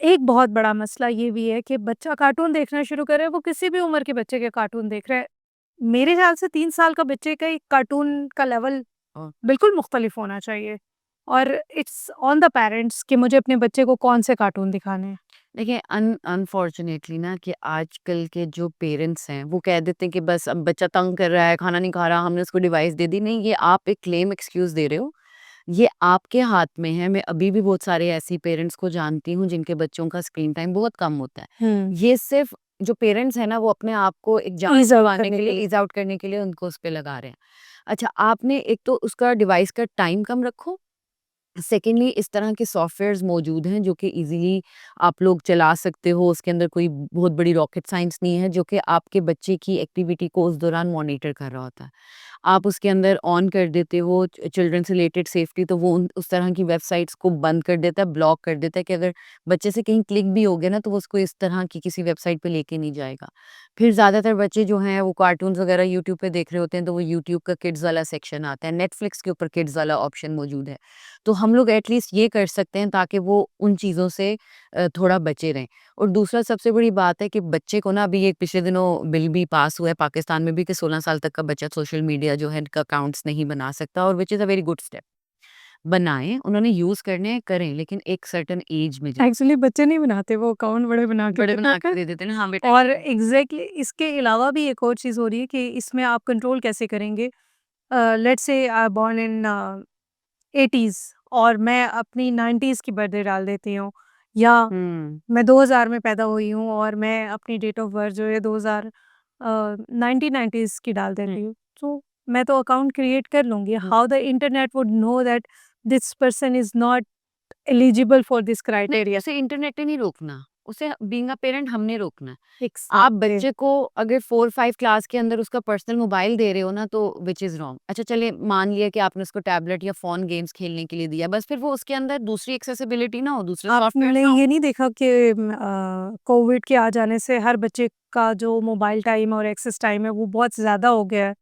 एक बहुत बड़ा मसला ये भी है कि बच्चा कार्टून देखना शुरू करे, वो किसी भी उम्र के बच्चे के कार्टून देख रहा है। मेरे ख्याल से 3 साल का बच्चे का एक कार्टून का लेवल
और
बिल्कुल मुख्तलिफ होना चाहिए और इट्स ऑन द पेरेंट्स कि मुझे अपने बच्चे को कौन से कार्टून दिखाने हैं।
देखिए, अनफॉर्चुनेटली ना कि आजकल के जो पेरेंट्स हैं, वो कह देते हैं कि बस अब बच्चा तंग कर रहा है, खाना नहीं खा रहा, हमने उसको डिवाइस दे दी। नहीं, ये आप एक क्लेम एक्सक्यूज़ दे रहे हो। ये आपके हाथ में है। मैं अभी भी बहुत सारे ऐसी पेरेंट्स को जानती हूँ जिनके बच्चों का स्क्रीन टाइम बहुत कम होता है।
हुँ।
ये सिर्फ़ जो पेरेंट्स हैं ना, वो अपने आप को एक जान
ईज़ आउट
छुड़वाने
करने
के
के
लिए,
लिए।
ईज़ आउट करने के लिए उनको उस पे लगा रहे हैं। अच्छा, आपने एक तो उसका डिवाइस का टाइम कम रखो। सेकेंडली, इस तरह के सॉफ्टवेयर्स मौजूद हैं जो कि इजीली आप लोग चला सकते हो। उसके अंदर कोई बहुत बड़ी रॉकेट साइंस नहीं है, जो कि आपके बच्चे की एक्टिविटी को उस दौरान मॉनिटर कर रहा होता है। आप उसके अंदर ऑन कर देते हो चिल्ड्रन से रिलेटेड सेफ्टी, तो वो उस तरह की वेबसाइट्स को बंद कर देता है, ब्लॉक कर देता है कि अगर बच्चे से कहीं क्लिक भी हो गया ना, तो वो उसको इस तरह की किसी वेबसाइट पे लेके नहीं जाएगा। फिर ज़्यादातर बच्चे जो हैं वो कार्टून्स वगैरह यूट्यूब पे देख रहे होते हैं, तो वो यूट्यूब का किड्स वाला सेक्शन आता है, नेटफ्लिक्स के ऊपर किड्स वाला ऑप्शन मौजूद है। तो हम लोग एटलीस्ट ये कर सकते हैं ताकि वो उन चीज़ों से थोड़ा बचे रहें। और दूसरा सबसे बड़ी बात है कि बच्चे को ना, अभी एक पिछले दिनों बिल भी पास हुआ है पाकिस्तान में भी कि 16 साल तक का बच्चा सोशल मीडिया जो है इनका अकाउंट्स नहीं बना सकता, और which is a very good step. बनाएँ, उन्होंने यूज़ करने हैं, करें, लेकिन एक सर्टेन ऐज में जा
एक्चुअली बच्चे नहीं बनाते, वो अकाउंट बड़े बना के
बड़े
देते
बना के
हैं।
दे देते हैं ना, हाँ बेटा
और
ये
एग्ज़ैक्टली इसके अलावा भी एक और चीज़ हो रही है कि इसमें आप कंट्रोल कैसे करेंगे? Let's say I born in 80s और मैं अपनी 90s की बर्थडे डाल देती हूँ, या
हुँ,
मैं 2000 में पैदा हुई हूँ और मैं अपनी डेट ऑफ बर्थ जो है 2000 1990s की डाल
हुँ,
देती हूँ। तो मैं तो अकाउंट क्रिएट कर लूँगी।
हुँ।
How the internet would know that this person is not eligible for this
नहीं,
क्राइटेरिया?
उसे इंटरनेट पे नहीं रोकना, उसे बीइंग अ पेरेंट हमने रोकना है। आप
एग्जैक्टली।
बच्चे को अगर 4-5 क्लास के अंदर उसका पर्सनल मोबाइल दे रहे हो ना, तो व्हिच इज़ रॉन्ग। अच्छा चलिए मान लिया कि आपने उसको टैबलेट या फ़ोन गेम्स खेलने के लिए दिया, बस फिर वो उसके अंदर दूसरी एक्सेसिबिलिटी ना हो, दूसरे सॉफ्टवेयर्स
आपने
ना हो।
ये नहीं देखा कि कोविड के आ जाने से हर बच्चे का जो मोबाइल टाइम और एक्सेस टाइम है वो बहुत ज़्यादा हो गया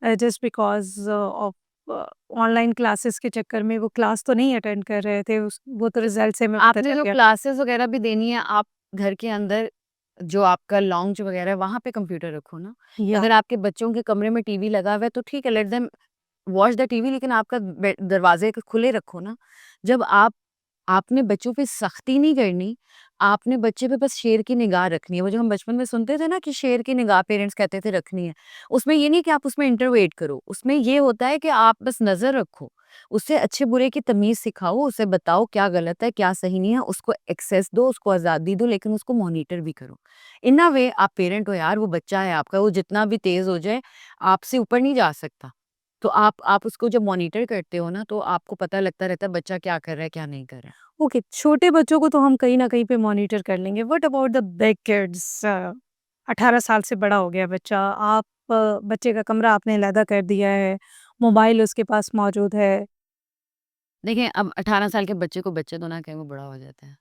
है, just because of online classes के चक्कर में वो क्लास तो नहीं अटेंड कर रहे थे, वो तो रिजल्ट से हमें पता
आपने
चल
जो
गया।
क्लासेस वगैरह भी देनी है, आप घर के अंदर जो आपका लाउंज वगैरह है, वहाँ पे कंप्यूटर रखो ना।
या
अगर आपके बच्चों के कमरे में टीवी लगा हुआ है, तो ठीक है, let them watch the TV, लेकिन आपका दरवाजे खुले रखो ना। जब आपने बच्चों पे सख्ती नहीं करनी, आपने बच्चे पे बस शेर की निगाह रखनी है। वो जो हम बचपन में सुनते थे ना कि शेर की निगाह पेरेंट्स कहते थे रखनी है, उसमें ये नहीं कि आप उसमें इंटरवेट करो, उसमें ये होता है कि आप बस नजर रखो, उसे अच्छे बुरे की तमीज सिखाओ, उसे बताओ क्या गलत है क्या सही नहीं है, उसको एक्सेस दो, उसको आज़ादी दो, लेकिन उसको मॉनिटर भी करो। इन अ वे आप पेरेंट हो यार, वो बच्चा है आपका, वो जितना भी तेज हो जाए आपसे ऊपर नहीं जा सकता। तो आप उसको जब मॉनिटर करते हो ना, तो आपको पता लगता रहता है बच्चा क्या कर रहा है, क्या नहीं कर रहा है।
ओके, छोटे बच्चों को तो हम कहीं न कहीं पे मॉनिटर कर लेंगे। What about the big kids? 18 साल से बड़ा हो गया बच्चा, आप बच्चे का कमरा आपने अलहदा कर दिया है, मोबाइल उसके पास मौजूद है।
देखिए, अब 18 साल के बच्चे को बच्चे तो ना कहें, वो बड़ा हो जाता है।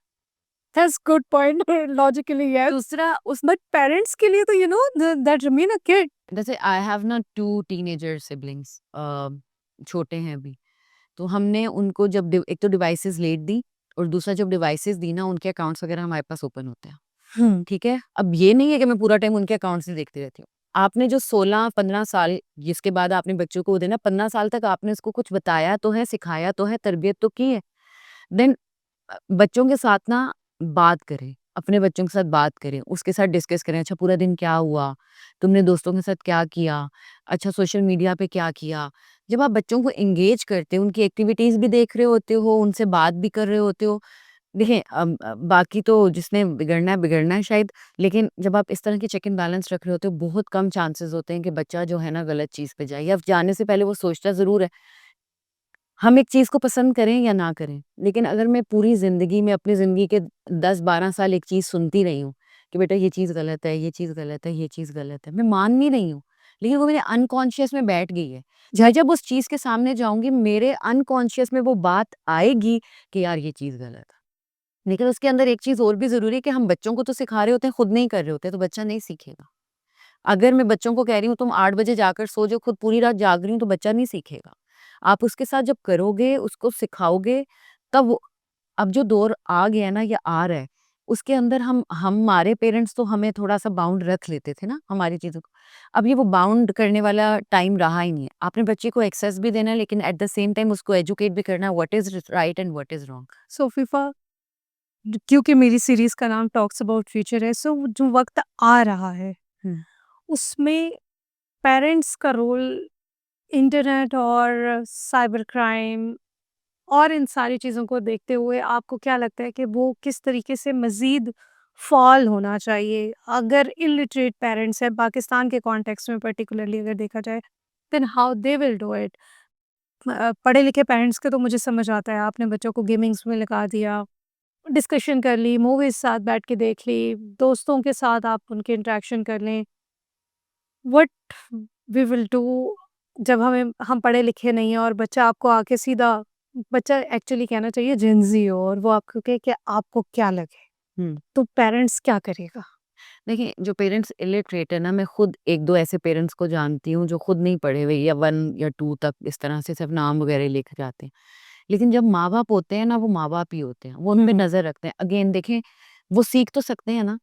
That's good point. Logically yes,
दूसरा उस
बट पेरेंट्स के लिए तो दैट रिमेन अ किड।
जैसे आई हैव ना 2 टीनेजर सिबलिंग्स, छोटे हैं अभी। तो हमने उनको जब एक तो डिवाइसेज़ लेट दी, और दूसरा जब डिवाइसेज़ दी ना, उनके अकाउंट्स वगैरह हमारे पास ओपन होते हैं।
हुँ।
ठीक है? अब ये नहीं है कि मैं पूरा टाइम उनके अकाउंट्स ही देखती रहती हूँ। आपने जो 16-15 साल जिसके बाद आपने बच्चों को देना, 15 साल तक आपने उसको कुछ बताया तो है, सिखाया तो है, तरबियत तो की है। देन बच्चों के साथ ना बात करें, अपने बच्चों के साथ बात करें, उसके साथ डिस्कस करें, अच्छा पूरा दिन क्या हुआ? तुमने दोस्तों के साथ क्या किया? अच्छा सोशल मीडिया पे क्या किया? जब आप बच्चों को एंगेज करते हो, उनकी एक्टिविटीज़ भी देख रहे होते हो, उनसे बात भी कर रहे होते हो। देखिए बाकी तो जिसने बिगड़ना है शायद, लेकिन जब आप इस तरह की चेक एंड बैलेंस रख रहे होते हो, बहुत कम चांसेस होते हैं कि बच्चा जो है ना गलत चीज़ पे जाए, या जाने से पहले वो सोचता ज़रूर है। हम एक चीज़ को पसंद करें या ना करें, लेकिन अगर मैं पूरी ज़िंदगी में अपनी ज़िंदगी के 10-12 साल एक चीज़ सुनती रही हूँ कि बेटा ये चीज़ गलत है, ये चीज़ गलत है, ये चीज़ गलत है, मैं मान नहीं रही हूँ, लेकिन वो मेरे अनकॉन्शियस में बैठ गई है। मैं जब उस चीज़ के सामने जाऊँगी, मेरे अनकॉन्शियस में वो बात आएगी कि यार ये चीज़ गलत है। लेकिन उसके अंदर एक चीज़ और भी ज़रूरी है कि हम बच्चों को तो सिखा रहे होते हैं, खुद नहीं कर रहे होते, तो बच्चा नहीं सीखेगा। अगर मैं बच्चों को कह रही हूँ तुम 8 बजे जाकर सो जाओ, खुद पूरी रात जाग रही हूँ, तो बच्चा नहीं सीखेगा। आप उसके साथ जब करोगे, उसको सिखाओगे, तब वो अब जो दौर आ गया है ना या आ रहा है, उसके अंदर हम हमारे पेरेंट्स तो हमें थोड़ा-सा बाउंड रख लेते थे ना हमारी चीज़ों को। अब ये वो बाउंड करने वाला टाइम रहा ही नहीं है। आपने बच्चे को एक्सेस भी देना है, लेकिन एट द सेम टाइम उसको एजुकेट भी करना है what is right and what is wrong.
So FIFA, क्योंकि मेरी सीरीज़ का नाम टॉक्स अबाउट फ्यूचर है, सो जो वक़्त आ रहा है,
हुँ।
उसमें पेरेंट्स का रोल इंटरनेट और साइबर क्राइम और इन सारी चीज़ों को देखते हुए आपको क्या लगता है कि वो किस तरीके से मज़ीद फ़ॉल होना चाहिए? अगर इलिटरेट पेरेंट्स हैं, पाकिस्तान के कॉन्टेक्स्ट में पर्टिकुलरली अगर देखा जाए, then how they will do it? पढ़े लिखे पेरेंट्स के तो मुझे समझ आता है, आपने बच्चों को गेमिंग्स में लगा दिया, डिस्कशन कर ली, मूवीज़ साथ बैठ के देख ली, दोस्तों के साथ आप उनके इंटरेक्शन कर लें। व्हाट वी विल डू जब हम पढ़े लिखे नहीं हैं और बच्चा आपको आके सीधा, बच्चा एक्चुअली कहना चाहिए जेन ज़ी हो और वो आपको कहे कि आपको क्या लगे,
हुँ।
तो पेरेंट्स क्या करेगा?
देखिए, जो पेरेंट्स इलिटरेट है ना, मैं खुद 1-2 ऐसे पेरेंट्स को जानती हूँ जो खुद नहीं पढ़े हुए, या 1 या 2 तक इस तरह से सिर्फ़ नाम वगैरह लेके जाते हैं। लेकिन जब माँ-बाप होते हैं ना, वो माँ-बाप ही होते हैं। वो उन पे
हुँ।
नज़र रखते हैं। अगेन देखें, वो सीख तो सकते हैं ना।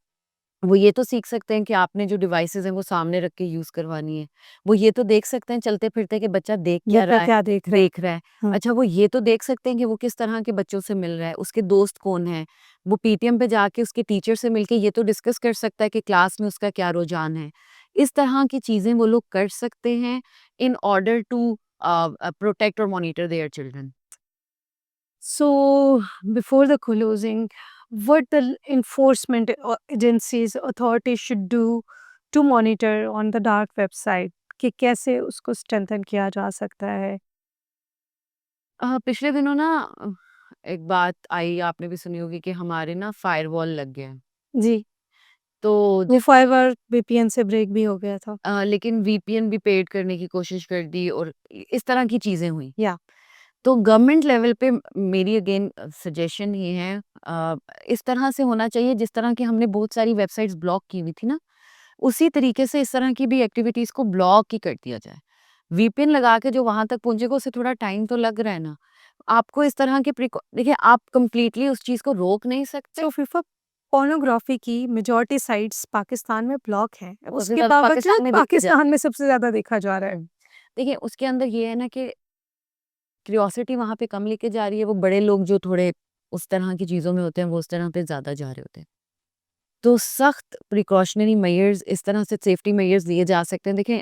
वो ये तो सीख सकते हैं कि आपने जो डिवाइसेज़ हैं वो सामने रख के यूज़ करवानी है। वो ये तो देख सकते हैं चलते-फिरते कि बच्चा देख क्या
बच्चा
रहा है,
क्या देख रहे हैं?
देख रहा है।
हुँ।
अच्छा वो ये तो देख सकते हैं कि वो किस तरह के बच्चों से मिल रहा है, उसके दोस्त कौन हैं। वो पीटीएम पे जाके उसके टीचर से मिलके ये तो डिस्कस कर सकता है कि क्लास में उसका क्या रुझान है। इस तरह की चीज़ें वो लोग कर सकते हैं इन ऑर्डर टू प्रोटेक्ट और monitor their children.
So, before the closing, what the enforcement agencies, authorities should do to monitor on the dark website कि कैसे उसको स्ट्रेंथन किया जा सकता है?
पिछले दिनों ना एक बात आई, आपने भी सुनी होगी कि हमारे ना फायरवॉल लग गया है।
जी,
तो
वो 5 आवर वीपीएन से ब्रेक भी हो गया था।
लेकिन वीपीएन भी पेड करने की कोशिश कर दी और इस तरह की चीज़ें हुई।
या
तो गवर्नमेंट लेवल पे मेरी अगेन सजेशन ये है, इस तरह से होना चाहिए जिस तरह की हमने बहुत सारी वेबसाइट्स ब्लॉक की हुई थी ना, उसी तरीके से इस तरह की भी एक्टिविटीज़ को ब्लॉक ही कर दिया जाए। वीपीएन लगा के जो वहाँ तक पहुँचेगा उसे थोड़ा टाइम तो लग रहा है ना। आपको इस तरह के देखिए आप कंप्लीटली उस चीज़ को रोक नहीं सकते।
सो फीफा पोर्नोग्राफी की मेजॉरिटी साइट्स पाकिस्तान में ब्लॉक हैं।
सबसे
उसके
ज़्यादा
बावजूद
पाकिस्तान में देखा
पाकिस्तान में सबसे ज़्यादा देखा जा रहा है।
देखिए उसके अंदर ये है ना कि क्यूरियोसिटी वहाँ पे कम लेके जा रही है, वो बड़े लोग जो थोड़े उस तरह की चीज़ों में होते हैं, वो उस तरह पे ज़्यादा जा रहे होते हैं। तो सख्त प्रिकॉशनरी मेजर्स इस तरह से सेफ्टी मेजर्स लिए जा सकते हैं। देखें,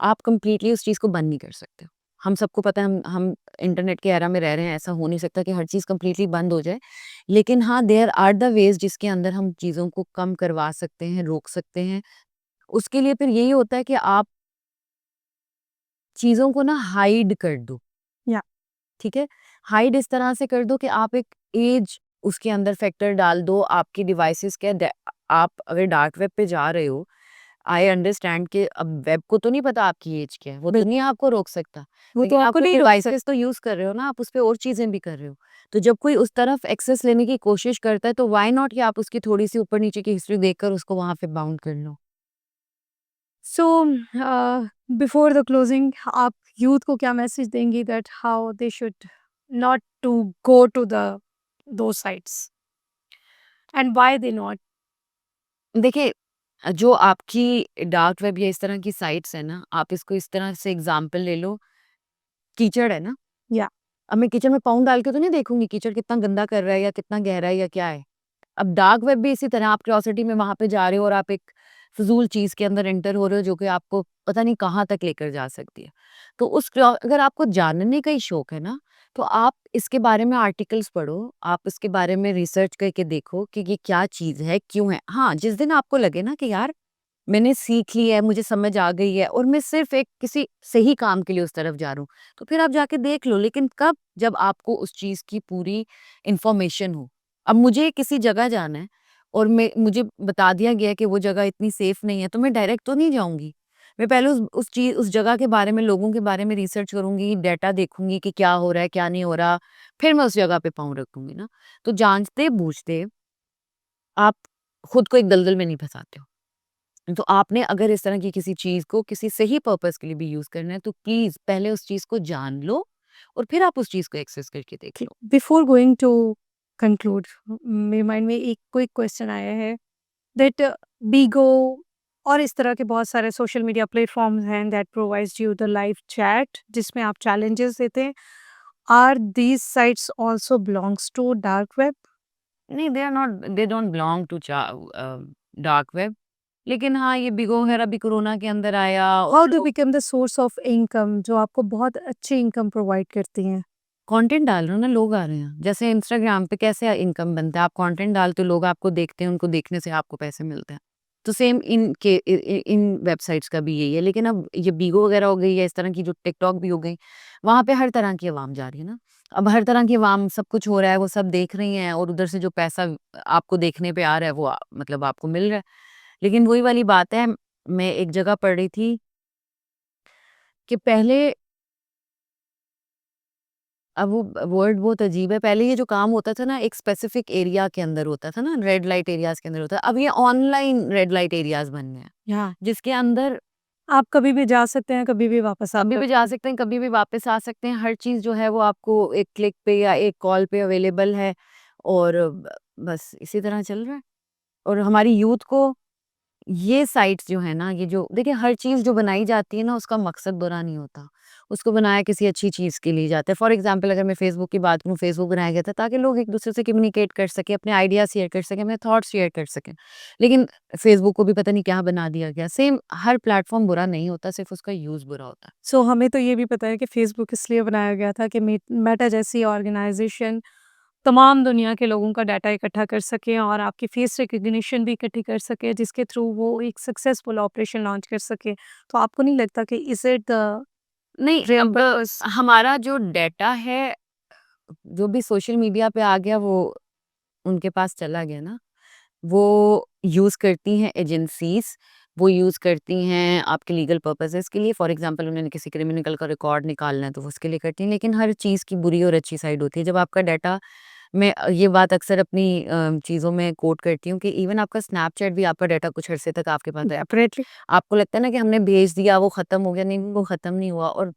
आप कंप्लीटली उस चीज़ को बंद नहीं कर सकते। हम सबको पता है हम इंटरनेट के एरा में रह रहे हैं, ऐसा हो नहीं सकता कि हर चीज़ कंप्लीटली बंद हो जाए। लेकिन हाँ, देयर आर द वेज़ जिसके अंदर हम चीज़ों को कम करवा सकते हैं, रोक सकते हैं। उसके लिए फिर यही होता है कि आप चीज़ों को ना हाइड कर दो।
या
ठीक है? हाइड इस तरह से कर दो कि आप एक ऐज उसके अंदर फैक्टर डाल दो, आपकी डिवाइसेज़ क्या आप अगर डार्क वेब पे जा रहे हो, आई अंडरस्टैंड कि अब वेब को तो नहीं पता आपकी ऐज क्या है, वो तो
बिल्कुल,
नहीं आपको रोक सकता।
वो तो
लेकिन आप
आपको
कोई
नहीं रोक सकता।
डिवाइसेज़ तो यूज़ कर रहे हो ना, आप उस पे और चीज़ें भी कर रहे हो। तो जब कोई उस तरफ एक्सेस लेने की कोशिश करता है, तो व्हाई नॉट कि आप उसकी थोड़ी-सी ऊपर-नीचे की हिस्ट्री देखकर उसको वहाँ पे बाउंड कर लो।
सो बिफोर द क्लोजिंग आप यूथ को क्या मैसेज देंगी that how they should not to go to the those sites and why they not?
देखिए, जो आपकी डार्क वेब या इस तरह की साइट्स है ना, आप इसको इस तरह से एग्ज़ाम्पल ले लो, कीचड़ है ना,
या
अब मैं किचन में पाँव डाल के तो नहीं देखूँगी कीचड़ कितना गंदा कर रहा है या कितना गहरा है या क्या है। अब डार्क वेब भी इसी तरह आप क्यूरियोसिटी में वहाँ पे जा रहे हो और आप एक फ़िज़ूल चीज़ के अंदर एंटर हो रहे हो जो कि आपको पता नहीं कहाँ तक लेकर जा सकती है। तो अगर आपको जानने का ही शौक है ना, तो आप इसके बारे में आर्टिकल्स पढ़ो, आप इसके बारे में रिसर्च करके देखो कि ये क्या चीज़ है, क्यों है। हाँ, जिस दिन आपको लगे ना कि यार मैंने सीख ली है, मुझे समझ आ गई है और मैं सिर्फ़ एक किसी सही काम के लिए उस तरफ जा रहा हूँ, तो फिर आप जाके देख लो। लेकिन कब? जब आपको उस चीज़ की पूरी इन्फॉर्मेशन हो। अब मुझे किसी जगह जाना है और मुझे बता दिया गया है कि वो जगह इतनी सेफ नहीं है, तो मैं डायरेक्ट तो नहीं जाऊँगी। मैं पहले उस जगह के बारे में, लोगों के बारे में रिसर्च करूँगी, डाटा देखूँगी कि क्या हो रहा है, क्या नहीं हो रहा, फिर मैं उस जगह पे पाँव रखूँगी ना। तो जानते-बूझते आप खुद को एक दलदल में नहीं फँसाते हो। तो आपने अगर इस तरह की किसी चीज़ को किसी सही पर्पज़ के लिए भी यूज़ करना है, तो प्लीज़ पहले उस चीज़ को जान लो और फिर आप उस चीज़ को एक्सेस करके देख लो।
बिफोर गोइंग टू कंक्लूड मेरे माइंड में एक क्विक क्वेश्चन आया है दैट बीगो और इस तरह के बहुत सारे सोशल मीडिया प्लेटफॉर्म्स हैं that provides you the live chat जिसमें आप चैलेंजेस देते हैं। Are these sites also belongs to dark web?
नहीं, they don't belong to dark web. लेकिन हाँ, ये बिगो वगैरह भी कोरोना के अंदर आया और
हाउ डू
लोग
become the source of income जो आपको बहुत अच्छी इनकम प्रोवाइड करती हैं?
कंटेंट डाल रहे हो ना, लोग आ रहे हैं। जैसे इंस्टाग्राम पे कैसे इनकम बनता है, आप कंटेंट डालते हो, लोग आपको देखते हैं, उनको देखने से आपको पैसे मिलते हैं। तो सेम इन वेबसाइट्स का भी यही है। लेकिन अब ये बिगो वगैरह हो गई या इस तरह की जो टिकटॉक भी हो गई, वहाँ पे हर तरह की आवाम जा रही है ना। अब हर तरह की आवाम सब कुछ हो रहा है, वो सब देख रही हैं और उधर से जो पैसा आपको देखने पे आ रहा है, वो मतलब आपको मिल रहा है। लेकिन वही वाली बात है, मैं एक जगह पढ़ रही थी कि पहले, अब वो वर्ड बहुत अजीब है, पहले ये जो काम होता था ना एक स्पेसिफिक एरिया के अंदर होता था ना, रेड लाइट एरियाज़ के अंदर होता है, अब ये ऑनलाइन रेड लाइट एरियाज़ बन गए हैं,
या
जिसके अंदर
आप कभी भी जा सकते हैं, कभी भी वापस आ
कभी भी
सकते
जा
हैं।
सकते हैं, कभी भी वापस आ सकते हैं, हर चीज़ जो है वो आपको एक क्लिक पे या एक कॉल पे अवेलेबल है और बस इसी तरह चल रहा है। और हमारी यूथ को ये साइट्स जो है ना, ये जो देखिए हर चीज़ जो बनाई जाती है ना उसका मकसद बुरा नहीं होता। उसको बनाया किसी अच्छी चीज़ के लिए जाता है। फॉर एग्ज़ाम्पल अगर मैं फ़ेसबुक की बात करूँ, फ़ेसबुक बनाया गया था ताकि लोग एक-दूसरे से कम्युनिकेट कर सकें, अपने आइडियाज़ शेयर कर सकें, अपने थॉट्स शेयर कर सकें। लेकिन फ़ेसबुक को भी पता नहीं क्या बना दिया गया। सेम हर प्लेटफ़ॉर्म बुरा नहीं होता, सिर्फ़ उसका यूज़ बुरा होता है।
सो हमें तो ये भी पता है कि फेसबुक इसलिए बनाया गया था कि मेटा जैसी ऑर्गेनाइजेशन तमाम दुनिया के लोगों का डाटा इकट्ठा कर सके और आपकी फेस रिकग्निशन भी इकट्ठी कर सके जिसके थ्रू वो एक सक्सेसफुल ऑपरेशन लॉन्च कर सके। तो आपको नहीं लगता कि इज इट द
नहीं,
रियल
अब
पर्पस?
हमारा जो डाटा है, जो भी सोशल मीडिया पे आ गया वो उनके पास चला गया ना। वो यूज़ करती हैं एजेंसीज़, वो यूज़ करती हैं आपके लीगल पर्पसेज़ के लिए। फॉर एग्ज़ाम्पल उन्होंने किसी क्रिमिनल का रिकॉर्ड निकालना है तो वो उसके लिए करती हैं। लेकिन हर चीज़ की बुरी और अच्छी साइड होती है। जब आपका डाटा मैं ये बात अक्सर अपनी चीज़ों में कोट करती हूँ कि इवन आपका स्नैपचैट भी आपका डाटा कुछ अरसे तक आपके पास है।
डेफिनेटली।
आपको लगता है ना कि हमने भेज दिया, वो ख़त्म हो गया, नहीं, वो ख़त्म नहीं हुआ। और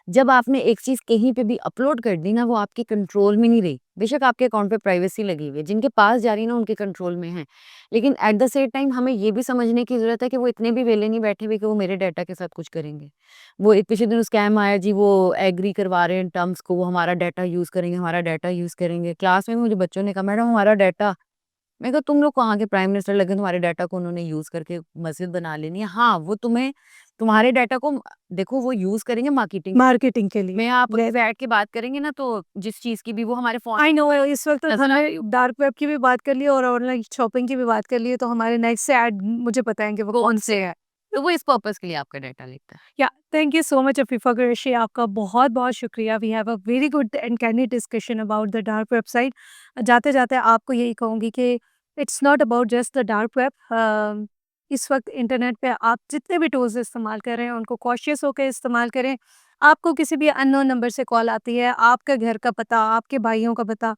जब आपने एक चीज़ कहीं पे भी अपलोड कर दी ना, वो आपके कंट्रोल में नहीं रही। बेशक आपके अकाउंट पे प्राइवेसी लगी हुई है, जिनके पास जा रही है ना, उनके कंट्रोल में है। लेकिन एट द सेम टाइम हमें ये भी समझने की ज़रूरत है कि वो इतने भी वेले नहीं बैठे हुए कि वो मेरे डाटा के साथ कुछ करेंगे। वो एक पिछले दिनों स्कैम आया जी, वो एग्री करवा रहे हैं टर्म्स को, वो हमारा डाटा यूज़ करेंगे, हमारा डाटा यूज़ करेंगे। क्लास में मुझे बच्चों ने कहा, मैडम हमारा डाटा। मैं कहा तुम लोग कहाँ के प्राइम मिनिस्टर लगे, तुम्हारे डाटा को उन्होंने यूज़ करके मस्जिद बना लेनी है। हाँ, वो तुम्हें तुम्हारे डाटा को देखो वो यूज़ करेंगे मार्केटिंग
मार्केटिंग के लिए।
में। आप
वे
बैठ के बात करेंगे ना तो जिस चीज़ की भी वो हमारे फ़ोन
आई नो, इस वक़्त
नज़र आ रही
हमने
हो,
डार्क वेब की भी बात कर ली और ऑनलाइन शॉपिंग की भी बात कर ली है, तो हमारे नेक्स्ट ऐड मुझे पता है कि वो
कौन
कौन
से
से हैं।
तो वो इस पर्पज़ के लिए आपका डाटा लेता है।
या thank you so much Afifa Qureshi, आपका बहुत-बहुत शुक्रिया। We have a very good and candid discussion about the dark website. जाते-जाते आपको यही कहूँगी कि it's not about just the dark web. इस वक़्त इंटरनेट पे आप जितने भी टूल्स इस्तेमाल कर रहे हैं, उनको कॉशियस होके इस्तेमाल करें। आपको किसी भी अननोन नंबर से कॉल आती है, आपके घर का पता, आपके भाइयों का पता,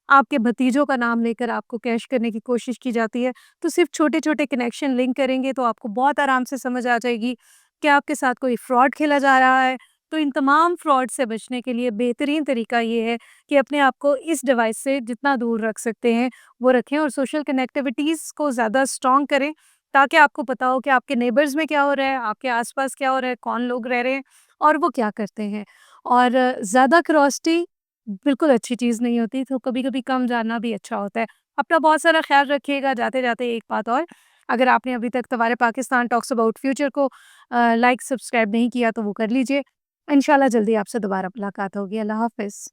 आपके भतीजों का नाम लेकर आपको कैश करने की कोशिश की जाती है, तो सिर्फ़ छोटे-छोटे कनेक्शन लिंक करेंगे तो आपको बहुत आराम से समझ आ जाएगी कि आपके साथ कोई फ्रॉड खेला जा रहा है। तो इन तमाम फ्रॉड से बचने के लिए बेहतरीन तरीका ये है कि अपने आप को इस डिवाइस से जितना दूर रख सकते हैं, वो रखें और सोशल कनेक्टिविटीज़ को ज़्यादा स्ट्रॉन्ग करें, ताकि आपको पता हो कि आपके नेबर्स में क्या हो रहा है, आपके आस-पास क्या हो रहा है, कौन लोग रह रहे हैं और वो क्या करते हैं। और ज़्यादा क्यूरोसिटी बिल्कुल अच्छी चीज़ नहीं होती, तो कभी-कभी कम जानना भी अच्छा होता है। अपना बहुत सारा ख़्याल रखिएगा। जाते-जाते एक बात और, अगर आपने अभी तक तवारे पाकिस्तान टॉक्स अबाउट फ्यूचर को लाइक सब्सक्राइब नहीं किया तो वो कर लीजिए। इंशाल्लाह जल्दी आपसे दोबारा मुलाकात होगी। अल्लाह हाफ़िज़।